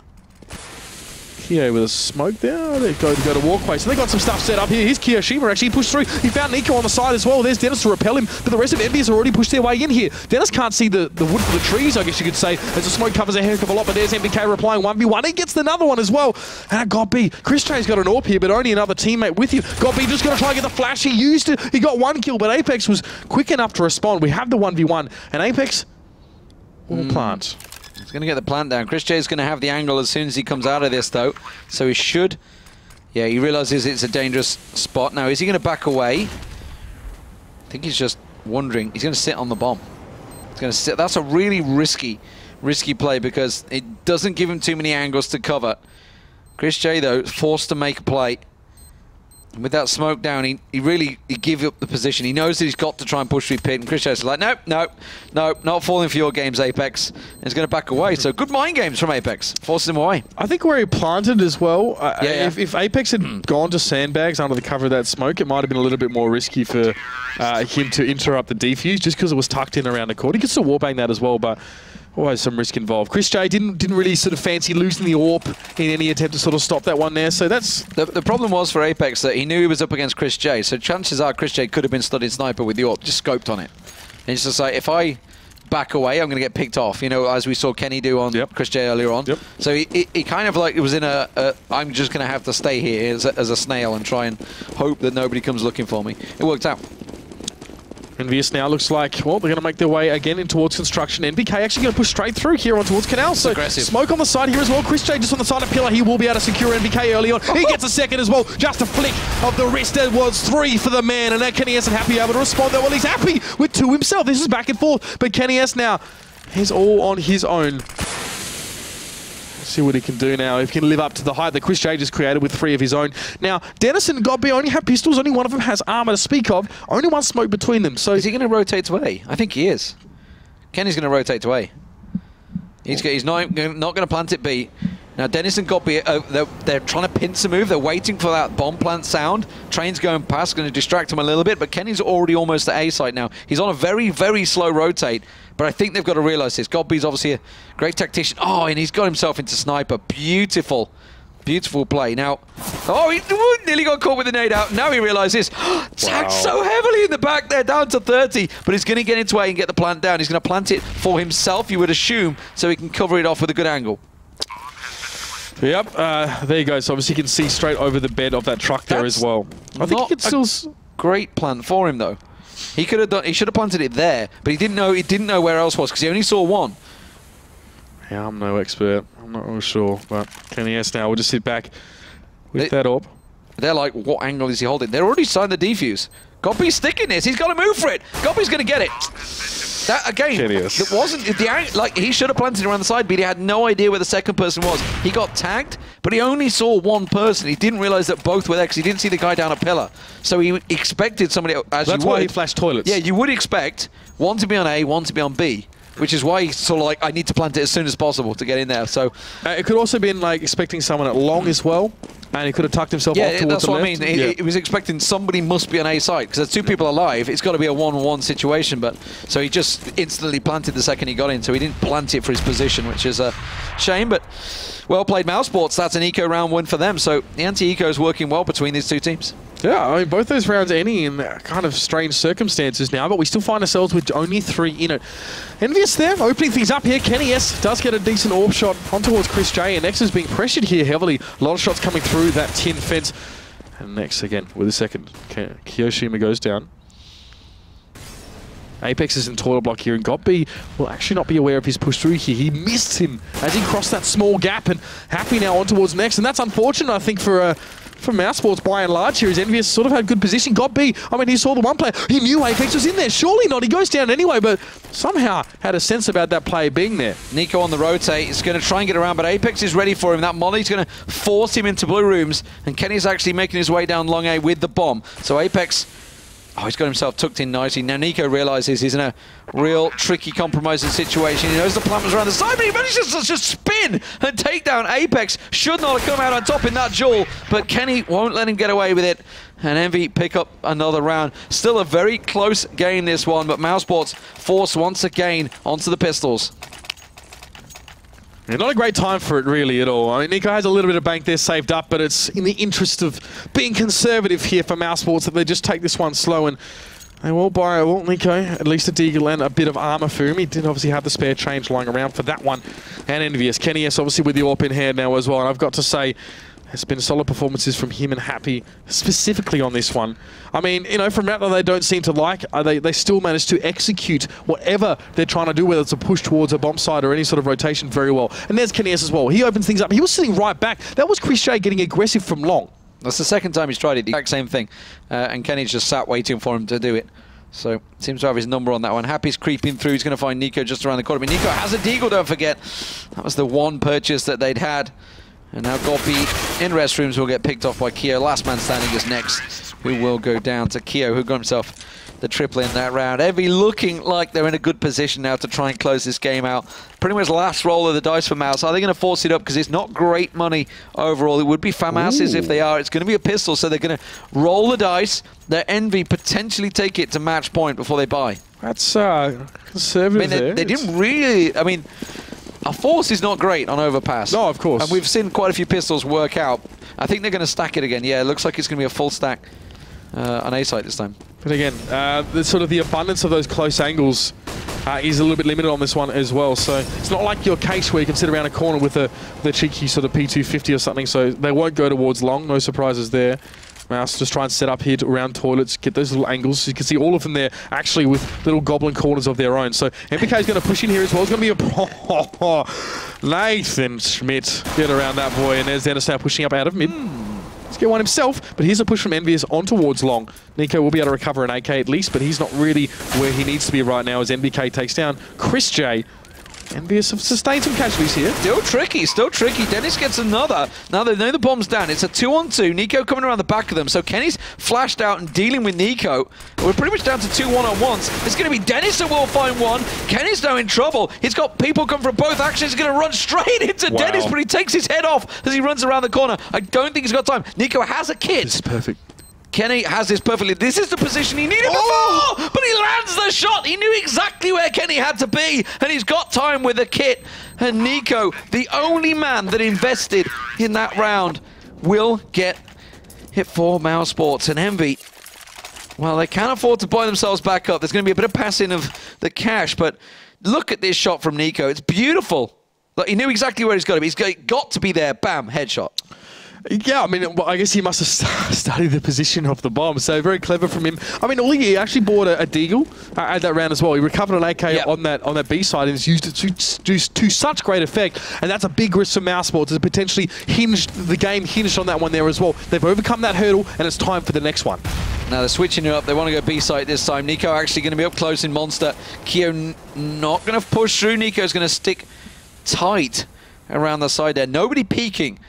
B: Kyo with a smoke there. Oh, they go to walkway. So they got some stuff set up here. Here's Kiyoshima actually pushed through. He found Nico on the side as well. There's Dennis to repel him, but the rest of EnVyUS have already pushed their way in here. Dennis can't see the wood for the trees, I guess you could say, as the smoke covers a heck of a lot, but there's MBK replying 1v1. He gets another one as well. And God B. Chris Trey's got an AWP here, but only another teammate with him. God B just going to try and get the flash. He used it. He got 1 kill, but Apex was quick enough to respond. We have the 1v1, and Apex will plant.
A: He's going to get the plant down. Chris J is going to have the angle as soon as he comes out of this, though. So he should Yeah, he realizes it's a dangerous spot. Now, is he going to back away? I think he's just wondering. He's going to sit on the bomb. He's going to sit. That's a really risky play because it doesn't give him too many angles to cover. Chris J, though, forced to make a play. And with that smoke down, he gave up the position. He knows that he's got to try and push through pit. And Chris J's like, nope, not falling for your games, Apex. And he's going to back away. So good mind games from Apex. Forces him away.
B: I think where he planted as well,
A: yeah.
B: If Apex had gone to sandbags under the cover of that smoke, it might have been a little bit more risky for him to interrupt the defuse just because it was tucked in around the court. He could still warbang that as well, but always some risk involved. Chris J didn't really sort of fancy losing the AWP in any attempt to sort of stop that one there. So that's
A: the problem was for Apex that he knew he was up against Chris J. So chances are Chris J could have been studying sniper with the AWP, just scoped on it. And it's just like, if I back away, I'm going to get picked off. You know, as we saw Kenny do on Chris J earlier on.
B: Yep.
A: So he kind of like was in I'm just going to have to stay here as a snail and try and hope that nobody comes looking for me. It worked out.
B: EnVyUS now looks like, well, they're going to make their way again in towards construction. NBK actually going to push straight through here on towards Canal. So
A: aggressive. Smoke
B: on the side here as well. Chris J just on the side of Pillar. He will be able to secure NBK early on. He gets a second as well. Just a flick of the wrist. There was 3 for the man. And now Kenny S happy able to respond there. Well, he's happy with 2 himself. This is back and forth. But Kenny S now, he's all on his own. See what he can do now. If he can live up to the height that Chris J just created with 3 of his own. Now, Dennis and Godby only have pistols. Only one of them has armor to speak of. Only one smoke between them. So
A: is he going to rotate to A? I think he is. Kenny's going to rotate to A. He's not going to plant it B. Now, Dennis and Godby, they're trying to pincer move. They're waiting for that bomb plant sound. Train's going past, going to distract him a little bit, but Kenny's already almost at A site now. He's on a very, very slow rotate, but I think they've got to realize this. Godby's obviously a great tactician. Oh, and he's got himself into sniper. Beautiful, beautiful play. Now, oh, he nearly got caught with the nade out. Now he realizes, tagged so heavily in the back there, down to 30, but he's going to get into A and get the plant down. He's going to plant it for himself, you would assume, so he can cover it off with a good angle.
B: Yep, there you go. So obviously you can see straight over the bed of that truck there as well. I think he could still
A: great plan for him though. He could have done. He should have planted it there, but he didn't know. He didn't know where else was because he only saw one.
B: Yeah, I'm no expert. I'm not real sure, but Kenny S now will just sit back with that AWP.
A: They're like, what angle is he holding? They're already signed the defuse. Godby's sticking this. He's got to move for it. Godby's going to get it. That again, it wasn't like he should have planted around the side, but he had no idea where the second person was. He got tagged, but he only saw one person. He didn't realize that both were there because he didn't see the guy down a pillar. So he expected somebody else.
B: That's why he flashed toilets.
A: Yeah, you would expect one to be on A, one to be on B. Which is why he's sort of like, I need to plant it as soon as possible to get in there. So
B: it could also been like expecting someone at long as well, and he could have tucked himself off towards the left.
A: Yeah, that's what I mean. He was expecting somebody must be on A side because there's 2 people alive. It's got to be a 1-on-1 situation. But so he just instantly planted the second he got in. So he didn't plant it for his position, which is a shame. But well played, Mousesports. That's an eco round win for them. So the anti-eco is working well between these 2 teams.
B: Yeah, I mean, both those rounds ending in kind of strange circumstances now, but we still find ourselves with only 3 in it. EnVyUS there, opening things up here. Kenny S does get a decent AWP shot on towards Chris J, and Nex is being pressured here heavily. A lot of shots coming through that tin fence. And Nex again with a second. Kiyoshima goes down. Apex is in toilet block here, and Godby will actually not be aware of his push through here. He missed him as he crossed that small gap, and happy now on towards Nex, and that's unfortunate, I think, for Mousesports by and large here. As EnVyUS sort of had good position. Godby, I mean, he saw the one player. He knew Apex was in there. Surely not. He goes down anyway, but somehow had a sense about that player being there.
A: Nico on the rotate. He's going to try and get around, but Apex is ready for him. That molly's going to force him into blue rooms, and Kenny's actually making his way down long A with the bomb. So Apex, oh, he's got himself tucked in nicely. Now Nico realizes he's in a real tricky, compromising situation. He knows the plant was around the side, but he manages to just spin and take down Apex. Should not have come out on top in that duel, but Kenny won't let him get away with it. And Envy pick up another round. Still a very close game, this one, but Mousesports forced once again onto the pistols.
B: Yeah, not a great time for it really at all. I mean, Nico has a little bit of bank there saved up, but it's in the interest of being conservative here for Mousesports that they just take this one slow, and they will buy, well, Nico, at least a deagle and a bit of armor for him. He did obviously have the spare change lying around for that one. And EnVyUS. Kenny S obviously with the AWP in hand now as well, and I've got to say, there's been solid performances from him and Happy, specifically on this one. I mean, you know, from that they don't seem to like, they still manage to execute whatever they're trying to do, whether it's a push towards a bomb site or any sort of rotation very well. And there's Kenny S as well. He opens things up. He was sitting right back. That was Chris J getting aggressive from long.
A: That's the second time he's tried it, the exact same thing. And Kenny's just sat waiting for him to do it. So, seems to have his number on that one. Happy's creeping through. He's going to find Nico just around the corner. But Nico has a deagle, don't forget. That was the one purchase that they'd had. And now Goppy in restrooms will get picked off by Keo. Last man standing is next, who will go down to Keo, who got himself the triple in that round. EnVy looking like they're in a good position now to try and close this game out. Pretty much last roll of the dice for Mouse. Are they going to force it up? Because it's not great money overall. It would be FAMAS's if they are. It's going to be a pistol, so they're going to roll the dice. Let EnVy potentially take it to match point before they buy.
B: That's conservative there.
A: They didn't really... I mean, a force is not great on Overpass.
B: No, of course.
A: And we've seen quite a few pistols work out. I think they're going to stack it again. Yeah, it looks like it's going to be a full stack on A side this time.
B: But again, the sort of the abundance of those close angles is a little bit limited on this one as well. So it's not like your case where you can sit around a corner with the cheeky sort of P250 or something. So they won't go towards long. No surprises there. Mouse just try and set up here around toilets, get those little angles. You can see all of them there actually with little goblin corners of their own. So MBK is going to push in here as well. It's going to be a... Nathan Schmidt get around that boy. And there's Dennis now pushing up out of mid. Let's get one himself, but here's a push from EnVyUS on towards long. Nico will be able to recover an AK at least, but he's not really where he needs to be right now as MBK takes down Chris J. EnVyUS have sustained some casualties here.
A: Still tricky, still tricky. Dennis gets another. Now they know the bomb's down. It's a 2-on-2. Nico coming around the back of them. So Kenny's flashed out and dealing with Nico. We're pretty much down to 2 one-on-ones. It's going to be Dennis that will find one. Kenny's now in trouble. He's got people come from both actions. He's going to run straight into Dennis, but he takes his head off as he runs around the corner. I don't think he's got time. Nico has a kit.
B: This is perfect.
A: Kenny has this perfectly. This is the position he needed before, but he lands the shot. He knew exactly where Kenny had to be, and he's got time with the kit. And Nico, the only man that invested in that round, will get hit for Mousesports. And EnVy, well, they can't afford to buy themselves back up. There's going to be a bit of passing of the cash, but look at this shot from Nico. It's beautiful. Like, he knew exactly where he's got to be. He's got to be there. Bam, headshot.
B: Yeah, I mean, well, I guess he must have studied the position of the bomb, so very clever from him. I mean, he actually bought a deagle at that round as well. He recovered an AK on that B side and has used it to such great effect, and that's a big risk for Mousesports. It's potentially the game hinged on that one there as well. They've overcome that hurdle, and it's time for the next one.
A: Now they're switching it up. They want to go B side this time. Nico actually going to be up close in Monster. Keo not going to push through. Nico's going to stick tight around the side there. Nobody peeking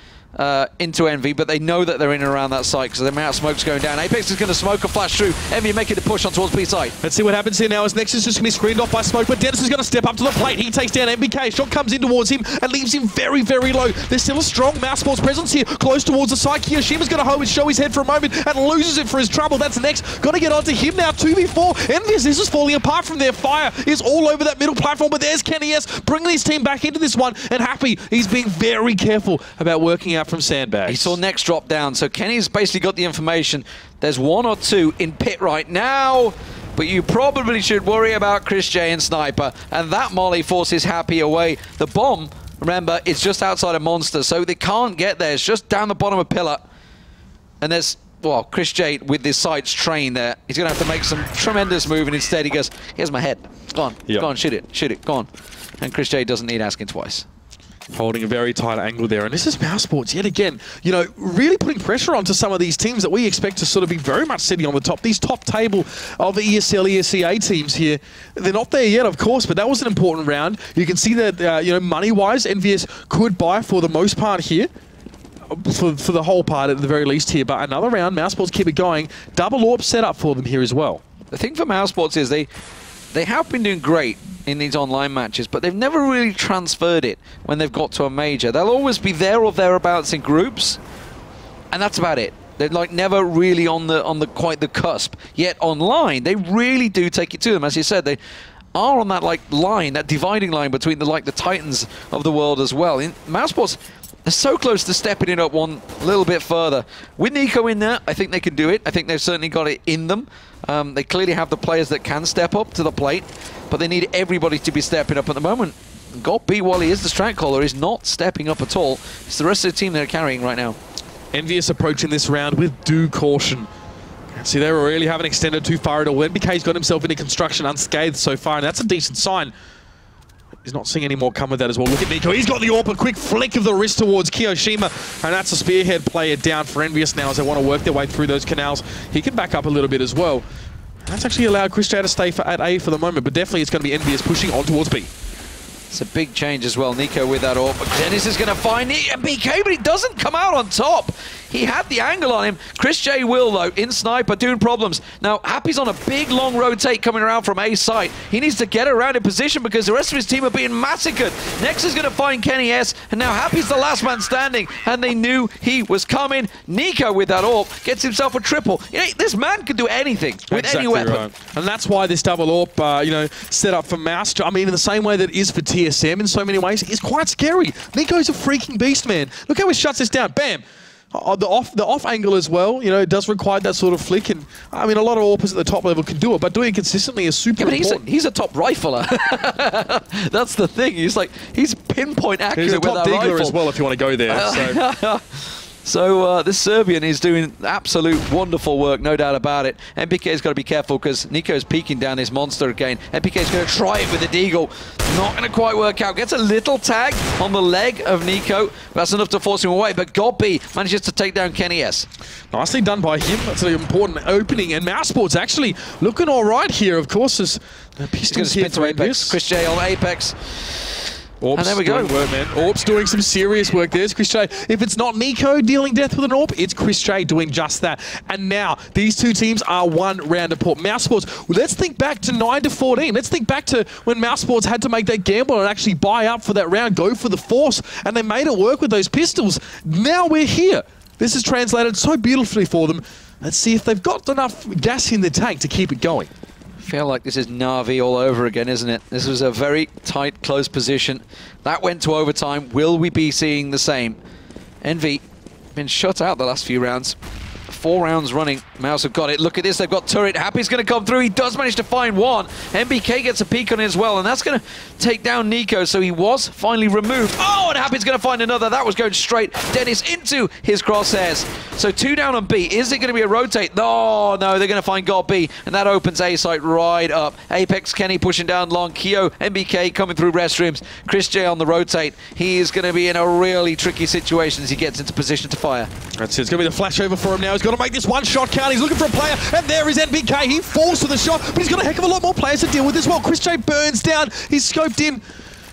A: into EnVy, but they know that they're in and around that site because the amount of smoke's going down. Apex is going to smoke a flash through. EnVy making the push on towards B side.
B: Let's see what happens here now as Nexus is just going to be screened off by smoke, but Dennis is going to step up to the plate. He takes down MBK. Shot comes in towards him and leaves him very, very low. There's still a strong Mousesports presence here, close towards the side. Kiyoshima's going to show his head for a moment and loses it for his trouble. That's next. Got to get onto him now. 2v4. EnVyUS, this is falling apart from their fire. Is all over that middle platform, but there's Kenny S bringing his team back into this one. And Happy, he's being very careful about working out from sandbags.
A: He saw next drop down, so Kenny's basically got the information. There's 1 or 2 in pit right now, but you probably should worry about Chris J and Sniper, and that molly forces Happy away. The bomb, remember, it's just outside of Monster, so they can't get there. It's just down the bottom of Pillar. And there's, well, Chris J with his sights trained there. He's going to have to make some tremendous move, and instead he goes, here's my head. Go on, go on, shoot it, go on. And Chris J doesn't need asking twice.
B: Holding a very tight angle there, and this is Mousesports yet again, you know, really putting pressure onto some of these teams that we expect to sort of be very much sitting on the top. These top table of ESL ESEA teams here, they're not there yet, of course, but that was an important round. You can see that, you know, money-wise, EnVyUS could buy for the most part here. For the whole part at the very least here, but another round, Mousesports keep it going. Double AWP set up for them here as well.
A: The thing for Mousesports is they have been doing great in these online matches, but they've never really transferred it when they've got to a major. They'll always be there or thereabouts in groups, and that's about it. They're like never really on the quite the cusp. Yet online, they really do take it to them. As you said, they are on that like line, that dividing line between the Titans of the world as well. In Mousesports, they're so close to stepping it up one little bit further. With Nico in there, I think they can do it. I think they've certainly got it in them. They clearly have the players that can step up to the plate, but they need everybody to be stepping up at the moment. Goppy, while he is the strat caller, is not stepping up at all. It's the rest of the team they're carrying right now.
B: EnVyUS approaching this round with due caution. See, they really haven't extended too far at all. MBK's got himself into construction unscathed so far, and that's a decent sign. He's not seeing any more come with that as well. Look at Nico. He's got the AWP, a quick flick of the wrist towards Kiyoshima, and that's a spearhead player down for EnVyUS now as they want to work their way through those canals. He can back up a little bit as well. That's actually allowed Chris J to stay at A for the moment, but definitely it's going to be EnVyUS pushing on towards B.
A: It's a big change as well. Nico with that AWP. Dennis is going to find BK, but he doesn't come out on top. He had the angle on him. Chris J will, though, in sniper, doing problems. Now, Happy's on a big, long rotate coming around from A site. He needs to get around in position because the rest of his team are being massacred. Next is going to find Kenny S, and now Happy's the last man standing, and they knew he was coming. Nico with that AWP gets himself a triple. You know, this man can do anything with any weapon.
B: Right. And that's why this double AWP, you know, set up for Mouse. I mean, in the same way that it is for TSM in so many ways, is quite scary. Nico's a freaking beast, man. Look how he shuts this down. Bam! The off angle as well, you know, it does require that sort of flick, and I mean, a lot of AWPers at the top level can do it, but doing it consistently is super important.
A: He's a top rifler. That's the thing. He's pinpoint accurate with that rifle.
B: He's a top diggler as well, if you want to go there.
A: So this Serbian is doing absolute wonderful work, no doubt about it. NPK's got to be careful because Nico's peeking down his monster again. NPK's going to try it with the Deagle. Not going to quite work out. Gets a little tag on the leg of Nico. That's enough to force him away, but Godby manages to take down Kenny S.
B: Nicely done by him. That's an important opening, and Mousesports actually looking all right here, of course, as the Pistons here for
A: Apex. Chris J on Apex.
B: AWP's
A: and there we go.
B: Work, man. AWP's doing some serious work. There's Chris J. If it's not Nico dealing death with an AWP, it's Chris J doing just that. And now, these two teams are one round apart. Mousesports, well, let's think back to 9-14. Let's think back to when Mousesports had to make that gamble and actually buy up for that round, go for the force, and they made it work with those pistols. Now we're here. This is translated so beautifully for them. Let's see if they've got enough gas in the tank to keep it going.
A: I feel like this is Na'Vi all over again, isn't it? This was a very tight, close position. That went to overtime. Will we be seeing the same? Envy been shut out the last few rounds. 4 rounds running. Mouse have got it. Look at this. They've got turret. Happy's going to come through. He does manage to find one. MBK gets a peek on it as well, and that's going to take down Nico. So he was finally removed. Oh, and Happy's going to find another. That was going straight. Dennis into his crosshairs. So 2 down on B. Is it going to be a rotate? No, they're going to find God B, and that opens A site right up. Apex Kenny pushing down long. Keo, MBK coming through restrooms. Chris J on the rotate. He is going to be in a really tricky situation as he gets into position to fire.
B: That's it. It's going to be the flash over for him now. He's got to make this one shot count. He's looking for a player, and there is NBK. He falls for the shot, but he's got a heck of a lot more players to deal with as well. Chris J burns down. He's scoped in,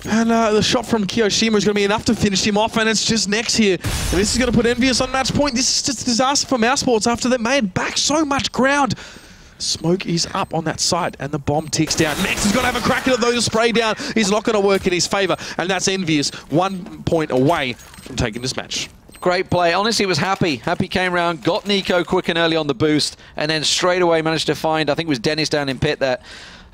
B: and the shot from Kiyoshima is going to be enough to finish him off, and it's just next here. And this is going to put EnVyUS on match point. This is just a disaster for Mousesports after they made back so much ground. Smoke is up on that site, and the bomb ticks down. Next is going to have a crack at it, though, to spray down. He's not going to work in his favor, and that's EnVyUS 1 point away from taking this match.
A: Great play. Honestly, it was Happy. Happy came around, got Nico quick and early on the boost, and then straight away managed to find, I think it was Dennis down in pit there.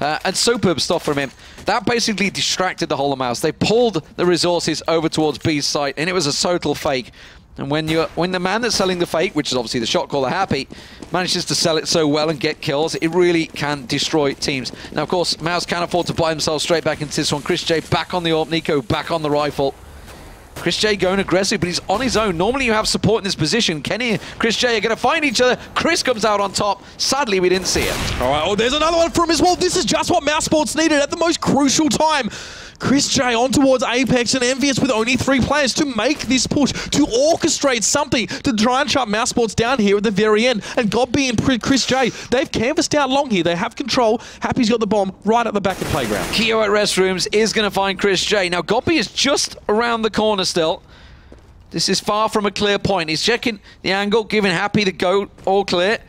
A: And superb stuff from him. That basically distracted the whole of Mouse. They pulled the resources over towards B's site, and it was a total fake. And when the man that's selling the fake, which is obviously the shot caller Happy, manages to sell it so well and get kills, it really can destroy teams. Now, of course, Mouse can't afford to buy themselves straight back into this one. Chris J back on the AWP, Nico back on the rifle. Chris J going aggressive, but he's on his own. Normally you have support in this position. Kenny and Chris J are going to find each other. Chris comes out on top. Sadly, we didn't see it.
B: All right, there's another one from him as well. This is just what Mousesports needed at the most crucial time. Chris J on towards Apex and EnVyUS with only 3 players to make this push, to orchestrate something, to try and shut Mousesports down here at the very end. And Godby and Chris J, they've canvassed out long here. They have control. Happy's got the bomb right at the back of the playground.
A: Keo at restrooms is going to find Chris J. Now, Godby is just around the corner still. This is far from a clear point. He's checking the angle, giving Happy the go, all clear.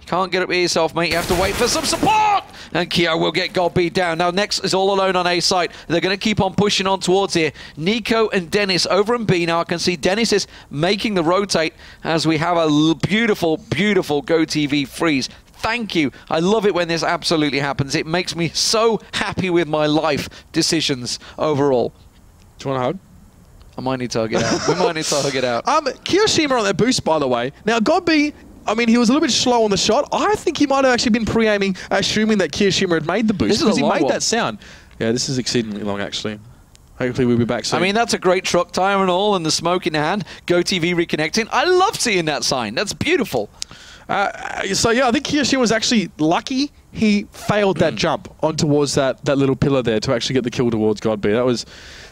A: Can't get up here yourself, mate. You have to wait for some support! And Keo will get Godby down. Now, next is all alone on A site. They're going to keep on pushing on towards here. Nico and Dennis over in B now. I can see Dennis is making the rotate as we have a beautiful, beautiful GoTV freeze. Thank you. I love it when this absolutely happens. It makes me so happy with my life decisions overall.
B: Do you want a hug?
A: I might need to hug it out. We might need to hug it out.
B: Kiyoshima on that boost, by the way. Now, Godby, I mean, he was a little bit slow on the shot. I think he might have actually been pre-aiming, assuming that Kiyoshima had made the boost, because he made that sound. Yeah, this is exceedingly long, actually. Hopefully we'll be back soon.
A: I mean, that's a great truck tire and all, and the smoke in hand. GoTV reconnecting. I love seeing that sign. That's beautiful.
B: So yeah, I think Kiyoshin was actually lucky he failed that jump on towards that little pillar there to actually get the kill towards Godby. That was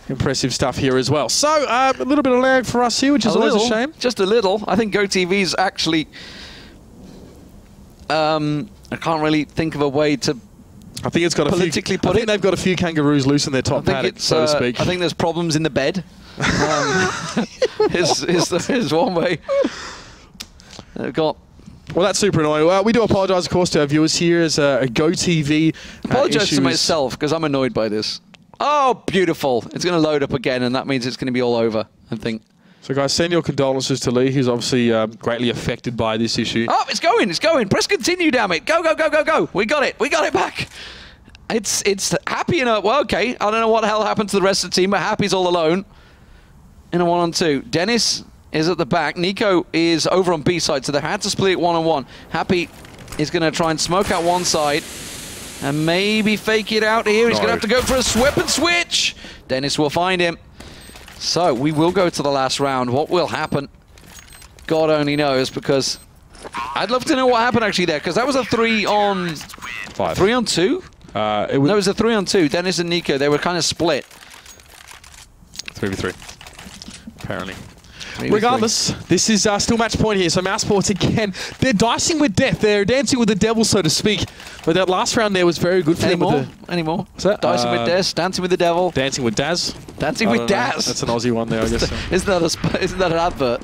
B: impressive stuff here as well. So a little bit of lag for us here, which is always a shame.
A: Just a little. I think GoTV's actually... I can't really think of a way to...
B: I think it's got a few. I think they've got a few kangaroos loose in their top paddock, so to speak.
A: I think there's problems in the bed. Is one way. They've got.
B: Well, that's super annoying. We do apologise, of course, to our viewers here as a GoTV.
A: Apologise to myself because I'm annoyed by this. Oh, beautiful! It's going to load up again, and that means it's going to be all over, I think.
B: So, guys, send your condolences to Lee, who's obviously greatly affected by this issue.
A: Oh, it's going, it's going. Press continue, damn it. Go, go, go, go, go. We got it back. It's Happy in a... Well, okay, I don't know what the hell happened to the rest of the team, but Happy's all alone in a 1-on-2. Dennis is at the back. Nico is over on B side, so they had to split it 1-on-1. Happy is going to try and smoke out one side and maybe fake it out here. He's going to have to go for a swip and switch. Dennis will find him. So we will go to the last round. What will happen? God only knows, because I'd love to know what happened actually there, because that was a 3-on-5. 3-on-2? No, it was a 3-on-2. Dennis and Nico, they were kind of split.
B: 3v3, apparently. Regardless, this is still match point here. So Mousesports again, they're dicing with death. They're dancing with the devil, so to speak. But that last round there was very good for them.
A: Anymore? What's that? Dicing with death, dancing with the devil.
B: Dancing with Daz.
A: Dancing with Daz.
B: That's an Aussie one there, I guess.
A: Isn't that an advert?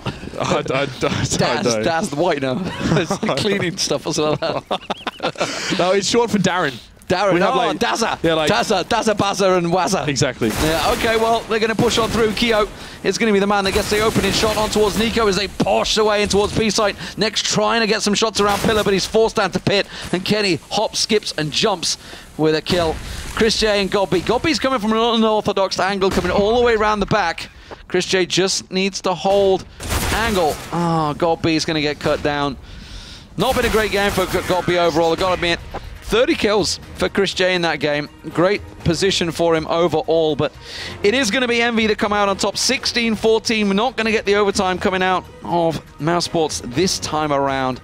A: Daz the whitener. It's cleaning stuff or something like that.
B: No, it's short for Darren.
A: Darren, Dazza. Yeah, like Dazza, Bazza and Wazza.
B: Exactly.
A: Yeah, okay, well, they're going to push on through. Keo is going to be the man that gets the opening shot on towards Nico as they push away in towards B-side. Next, trying to get some shots around Pillar, but he's forced down to pit. And Kenny hops, skips, and jumps with a kill. Chris J and Godby. Godby's coming from an unorthodox angle, coming all the way around the back. Chris J just needs to hold angle. Oh, Godby's going to get cut down. Not been a great game for Godby overall, I've got to admit. 30 kills for Chris J in that game. Great position for him overall, but it is going to be Envy that come out on top. 16-14. We're not going to get the overtime coming out of Mousesports this time around.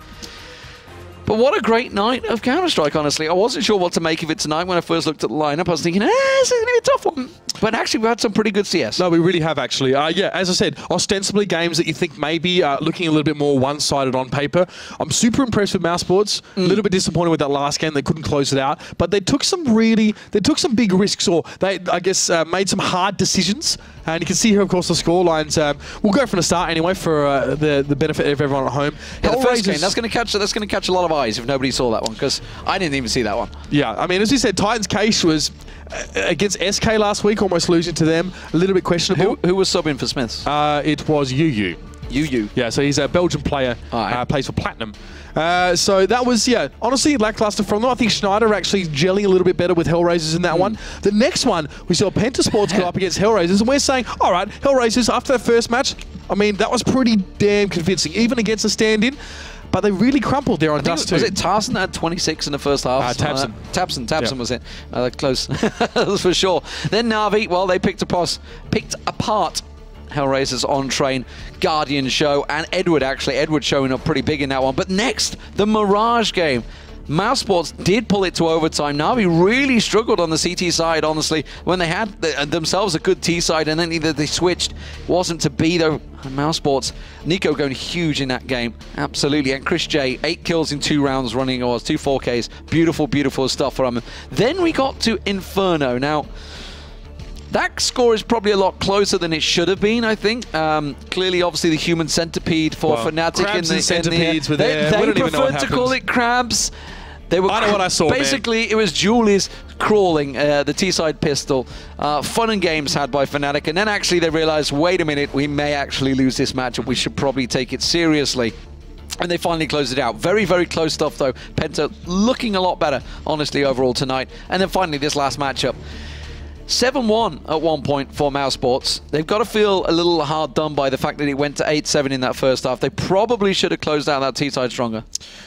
A: But what a great night of Counter-Strike, honestly. I wasn't sure what to make of it tonight when I first looked at the lineup. I was thinking, this is going to be a tough one. But actually, we had some pretty good CS.
B: No, we really have, actually. Yeah, as I said, ostensibly games that you think maybe looking a little bit more one-sided on paper. I'm super impressed with Mousesports. A little bit disappointed with that last game. They couldn't close it out. But they took some big risks, or they, I guess, made some hard decisions. And you can see here, of course, the score lines. We'll go from the start anyway for the benefit of everyone at home.
A: Yeah, the first game, that's going to catch a lot of eyes if nobody saw that one, because I didn't even see that one.
B: Yeah, I mean, as you said, Titans' case was against SK last week, almost losing to them. A little bit questionable.
A: Who was subbing for Smiths?
B: It was EnVyUS.
A: EnVyUS.
B: Yeah, so he's a Belgian player, plays for Platinum. So that was, yeah, honestly lackluster from them. I think Schneider actually gelling a little bit better with Hellraisers in that one. The next one, we saw Pentasports go up against Hellraisers, and we're saying, all right, Hellraisers, after that first match, I mean, that was pretty damn convincing, even against a stand-in. But they really crumpled there on Dust 2.
A: Was it Tarson that had 26 in the first half?
B: Tabson.
A: Tabson was it. Close. That's for sure. Then Na'Vi, well, they picked apart Hellraisers on train, Guardian show, and Edward, actually. Edward showing up pretty big in that one. But next, the Mirage game. Mousesports did pull it to overtime. Na'Vi really struggled on the CT side, honestly, when they had themselves a good T side, and then either they switched. It wasn't to be, though. Mousesports, Nico going huge in that game. Absolutely. And Chris J, 8 kills in 2 rounds running, or 2 4Ks. Beautiful, beautiful stuff from him. Then we got to Inferno. Now, that score is probably a lot closer than it should have been, I think. Clearly, obviously, the human centipede for Fnatic.
B: Crabs and centipedes were there.
A: They preferred to call it crabs. They were
B: I know what I saw,
A: basically,
B: man.
A: It was Julie's crawling, the T-side pistol. Fun and games had by Fnatic. And then actually they realized, wait a minute, we may actually lose this matchup. We should probably take it seriously. And they finally closed it out. Very, very close stuff, though. Penta looking a lot better, honestly, overall tonight. And then finally, this last matchup. 7-1 at one point for Mousesports. They've got to feel a little hard done by the fact that it went to 8-7 in that first half. They probably should have closed out that T-side stronger.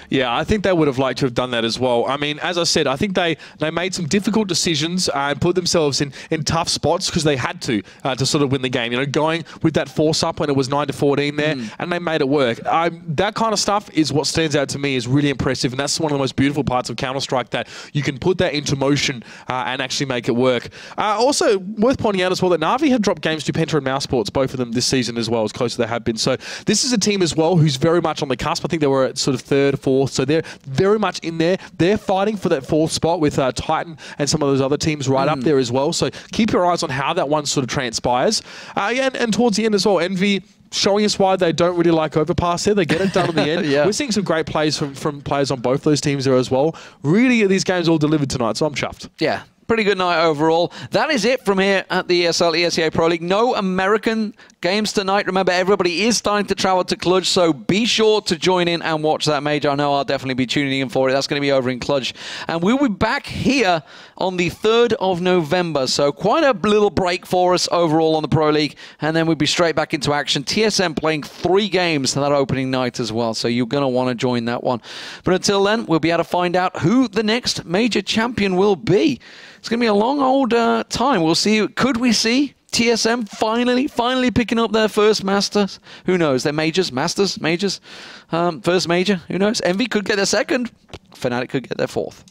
A: Yeah,
B: I think they would have liked to have done that as well. I mean, as I said, I think they made some difficult decisions and put themselves in tough spots because they had to sort of win the game. You know, going with that force up when it was 9-14 there, and they made it work. That kind of stuff is what stands out to me as really impressive, and that's one of the most beautiful parts of Counter-Strike, that you can put that into motion and actually make it work. Also, worth pointing out as well that Na'Vi had dropped games to Penta and Mousesports, both of them this season as well, as close as they have been. So this is a team as well who's very much on the cusp. I think they were at sort of 3rd, 4th, so they're very much in there. They're fighting for that 4th spot with Titan and some of those other teams right up there as well. So keep your eyes on how that one sort of transpires. And towards the end as well, Envy showing us why they don't really like Overpass there. They get it done at the end. We're seeing some great plays from players on both those teams there as well. Really, these games all delivered tonight, so I'm chuffed.
A: Yeah. Pretty good night overall. That is it from here at the ESL ESEA Pro League. No American games tonight. Remember, everybody is starting to travel to Cluj, so be sure to join in and watch that major. I know I'll definitely be tuning in for it. That's going to be over in Cluj. And we'll be back here on the 3rd of November. So quite a little break for us overall on the Pro League. And then we'll be straight back into action. TSM playing 3 games that opening night as well. So you're going to want to join that one. But until then, we'll be able to find out who the next major champion will be. It's going to be a long old time. We'll see. Could we see TSM finally picking up their first Masters? Who knows? Their majors, Masters, majors. First major, who knows? Envy could get their 2nd. Fnatic could get their 4th.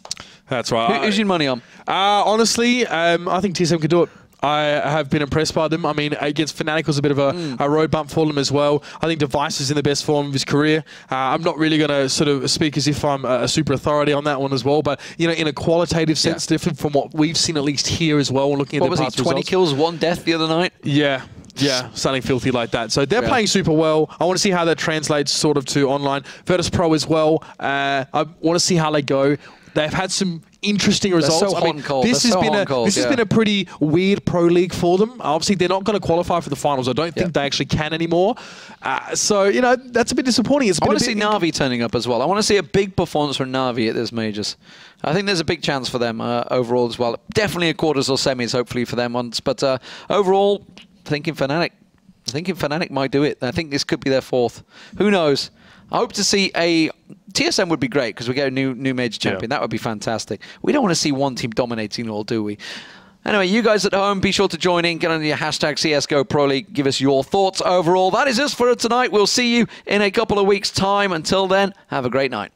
B: That's right.
A: Who's your money on?
B: Honestly, I think TSM could do it. I have been impressed by them. I mean, against Fnatic was a bit of a road bump for them as well. I think Device is in the best form of his career. I'm not really going to sort of speak as if I'm a super authority on that one as well, but, you know, in a qualitative sense, different from what we've seen at least here as well, looking at the past
A: 20
B: results.
A: kills, 1 death the other night?
B: Yeah, something filthy like that. So they're playing super well. I want to see how that translates sort of to online. Virtus Pro as well. I want to see how they go. They've had some interesting results.
A: So hot and cold.
B: This has been a pretty weird pro league for them. Obviously, they're not going to qualify for the finals. I don't think they actually can anymore. So, you know, that's a bit disappointing.
A: I want to see Na'Vi turning up as well. I want to see a big performance from Na'Vi at this majors. I think there's a big chance for them overall as well. Definitely a quarters or semis, hopefully, for them once. But overall, thinking Fnatic. I think Fnatic might do it. I think this could be their 4th. Who knows? I hope to see a... TSM would be great because we get a new major champion. That would be fantastic. We don't want to see one team dominating all, do we? Anyway, you guys at home, be sure to join in. Get on your hashtag CSGO Pro League. Give us your thoughts overall. That is us for tonight. We'll see you in a couple of weeks' time. Until then, have a great night.